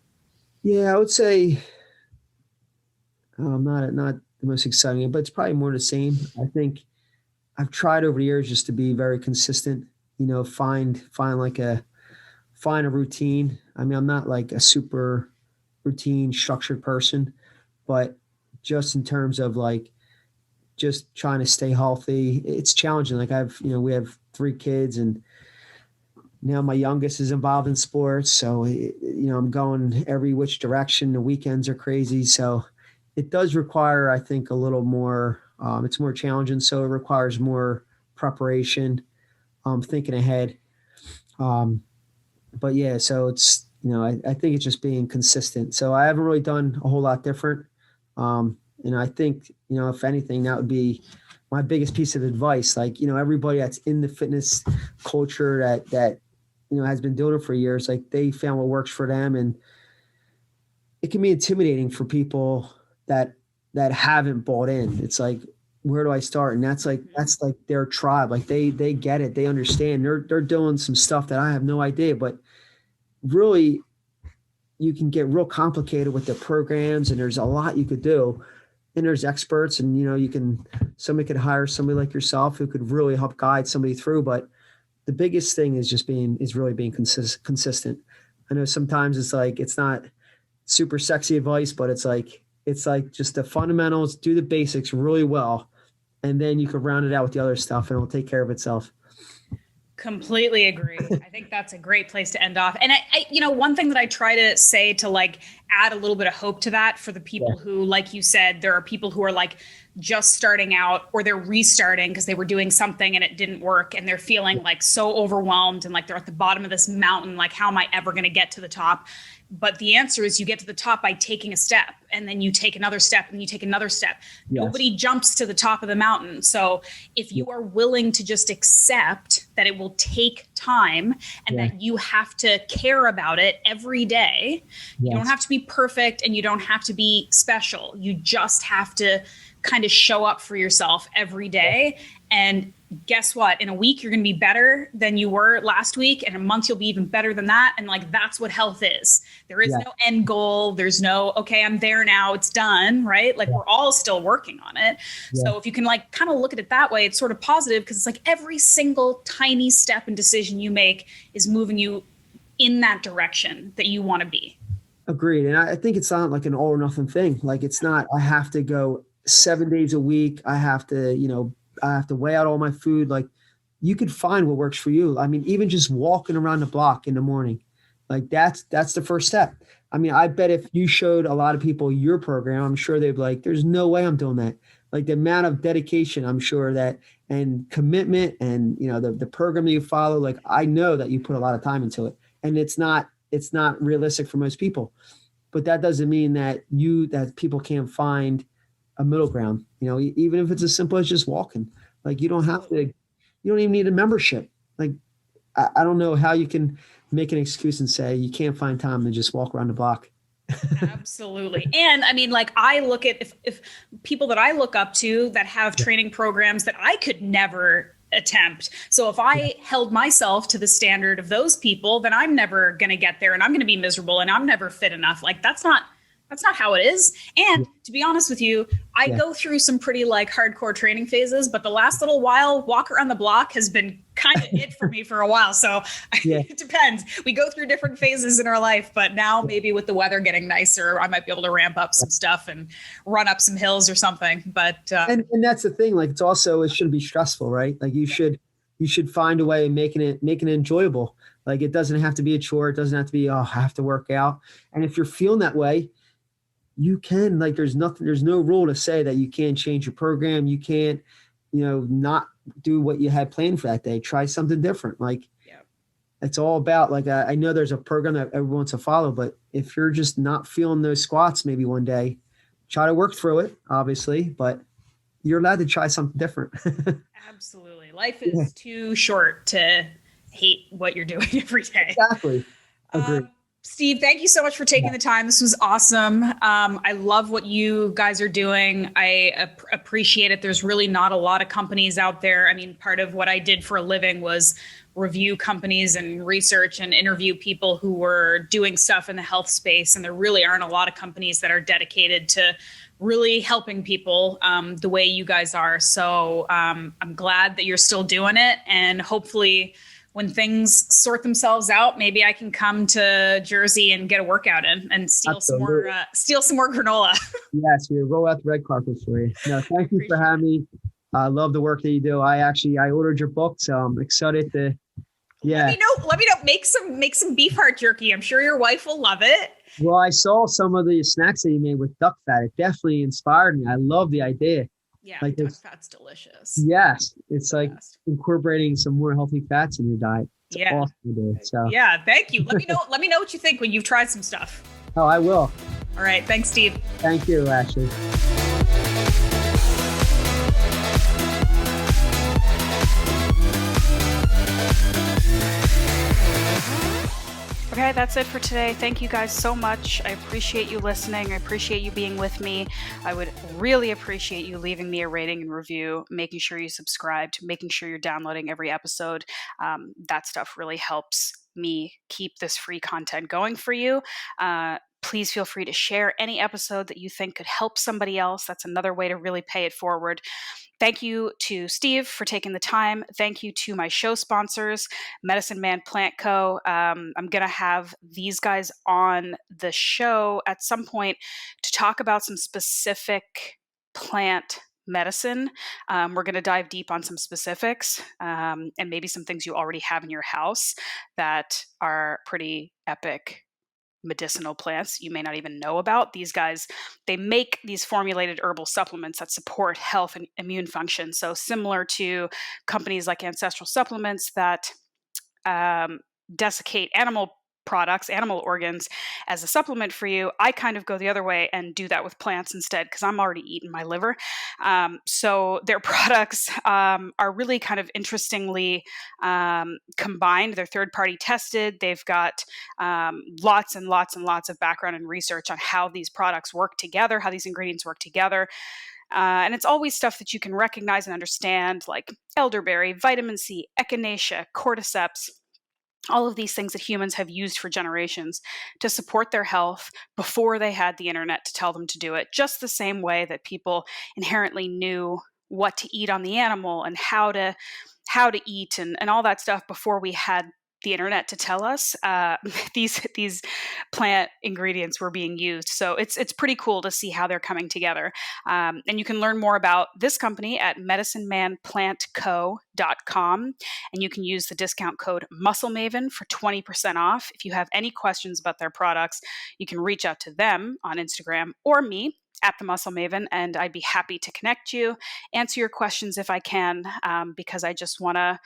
Yeah, I would say not the most exciting, but it's probably more the same. I think I've tried over the years just to be very consistent, find a routine. I mean, I'm not like a super routine structured person, but just in terms of like just trying to stay healthy, it's challenging. Like we have 3 kids, and now my youngest is involved in sports. So, I'm going every which direction. The weekends are crazy. So it does require, I think, a little more, it's more challenging. So it requires more preparation, thinking ahead. But yeah, so it's, I think it's just being consistent. So I haven't really done a whole lot different. And I think, if anything, that would be my biggest piece of advice. Like, everybody that's in the fitness culture that has been doing it for years, like they found what works for them. And it can be intimidating for people that haven't bought in. It's like, where do I start? And that's like their tribe. Like they get it. They understand. They're doing some stuff that I have no idea, but really you can get real complicated with the programs, and there's a lot you could do, and there's experts, and somebody could hire somebody like yourself who could really help guide somebody through. But the biggest thing is really being consistent. I know sometimes it's not super sexy advice, but it's like just the fundamentals, do the basics really well, and then you can round it out with the other stuff and it'll take care of itself. Completely agree. I think that's a great place to end off. And I one thing that I try to say to like add a little bit of hope to that for the people who, like you said, there are people who are like just starting out, or they're restarting because they were doing something and it didn't work, and they're feeling like so overwhelmed and like they're at the bottom of this mountain. Like, how am I ever going to get to the top? But the answer is you get to the top by taking a step, and then you take another step, and you take another step. Yes. Nobody jumps to the top of the mountain. So if you are willing to just accept that it will take time, and that you have to care about it every day, you don't have to be perfect, and you don't have to be special. You just have to kind of show up for yourself every day. And guess what? In a week, you're going to be better than you were last week. And in a month, you'll be even better than that. And like, that's what health is. There is no end goal. There's no, okay, I'm there now, it's done, right? Like we're all still working on it. So if you can like kind of look at it that way, it's sort of positive, because it's like every single tiny step and decision you make is moving you in that direction that you want to be. Agreed. And I think it's not like an all or nothing thing. Like, it's not, I have to go 7 days a week. I have to, I have to weigh out all my food. Like, you could find what works for you. I mean, even just walking around the block in the morning, like that's the first step. I mean, I bet if you showed a lot of people your program, I'm sure they'd be like, there's no way I'm doing that. Like, the amount of dedication, I'm sure that, and commitment, and, the program that you follow, like, I know that you put a lot of time into it, and it's not realistic for most people, but that doesn't mean that people can't find a middle ground, even if it's as simple as just walking. Like, you don't even need a membership. Like, I don't know how you can make an excuse and say you can't find time to just walk around the block. Absolutely. And I mean, like, I look at if people that I look up to that have training programs that I could never attempt. So if I held myself to the standard of those people, then I'm never going to get there, and I'm going to be miserable, and I'm never fit enough. Like, that's not how it is. And to be honest with you, I go through some pretty like hardcore training phases, but the last little while, walk around the block has been kind of it for me for a while. So it depends. We go through different phases in our life, but now maybe with the weather getting nicer, I might be able to ramp up some stuff and run up some hills or something. But and that's the thing. Like, it shouldn't be stressful, right? Like you should find a way of making it enjoyable. Like, it doesn't have to be a chore. It doesn't have to be, oh, I have to work out. And if you're feeling that way, you can, like, there's no rule to say that you can't change your program. You can't, not do what you had planned for that day. Try something different. Like, it's all about, like, I know there's a program that everyone wants to follow, but if you're just not feeling those squats, maybe one day, try to work through it, obviously, but you're allowed to try something different. Absolutely. Life is too short to hate what you're doing every day. Exactly. Agreed. Steve, thank you so much for taking the time. This was awesome. I love what you guys are doing. I appreciate it. There's really not a lot of companies out there. I mean, part of what I did for a living was review companies and research and interview people who were doing stuff in the health space. And there really aren't a lot of companies that are dedicated to really helping people the way you guys are. So I'm glad that you're still doing it. And hopefully when things sort themselves out, maybe I can come to Jersey and get a workout in and steal some more granola. Yes, we roll out the red carpet for you. No, thank you for having me. I love the work that you do. I ordered your book, so I'm excited to. Yeah. Let me know. Make some beef heart jerky. I'm sure your wife will love it. Well, I saw some of the snacks that you made with duck fat. It definitely inspired me. I love the idea. Yeah, like duck fat's delicious. Yes, it's like incorporating some more healthy fats in your diet. It's awesome to do. So thank you. Let me know. Let me know what you think when you've tried some stuff. Oh, I will. All right, thanks, Steve. Thank you, Ashleigh. Okay, that's it for today. Thank you guys so much. I appreciate you listening. I appreciate you being with me. I would really appreciate you leaving me a rating and review, making sure you subscribed, making sure you're downloading every episode. That stuff really helps me keep this free content going for you. Please feel free to share any episode that you think could help somebody else. That's another way to really pay it forward. Thank you to Steve for taking the time. Thank you to my show sponsors, Medicine Man Plant Co. I'm going to have these guys on the show at some point to talk about some specific plant medicine. We're going to dive deep on some specifics and maybe some things you already have in your house that are pretty epic medicinal plants you may not even know about. These guys, they make these formulated herbal supplements that support health and immune function. So similar to companies like Ancestral Supplements that desiccate animal products, animal organs as a supplement for you, I kind of go the other way and do that with plants instead because I'm already eating my liver. So their products are really kind of interestingly combined. They're third-party tested. They've got lots and lots and lots of background and research on how these products work together, how these ingredients work together. And it's always stuff that you can recognize and understand, like elderberry, vitamin C, echinacea, cordyceps, all of these things that humans have used for generations to support their health before they had the internet to tell them to do it, just the same way that people inherently knew what to eat on the animal and how to eat and all that stuff before we had the internet to tell us. These plant ingredients were being used. So it's pretty cool to see how they're coming together. And you can learn more about this company at medicinemanplantco.com. And you can use the discount code Muscle Maven for 20% off. If you have any questions about their products, you can reach out to them on Instagram or me at the Muscle Maven, and I'd be happy to connect you, answer your questions if I can, because I just want to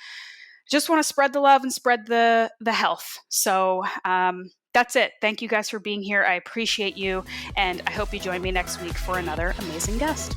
spread the love and spread the health. So that's it. Thank you guys for being here. I appreciate you. And I hope you join me next week for another amazing guest.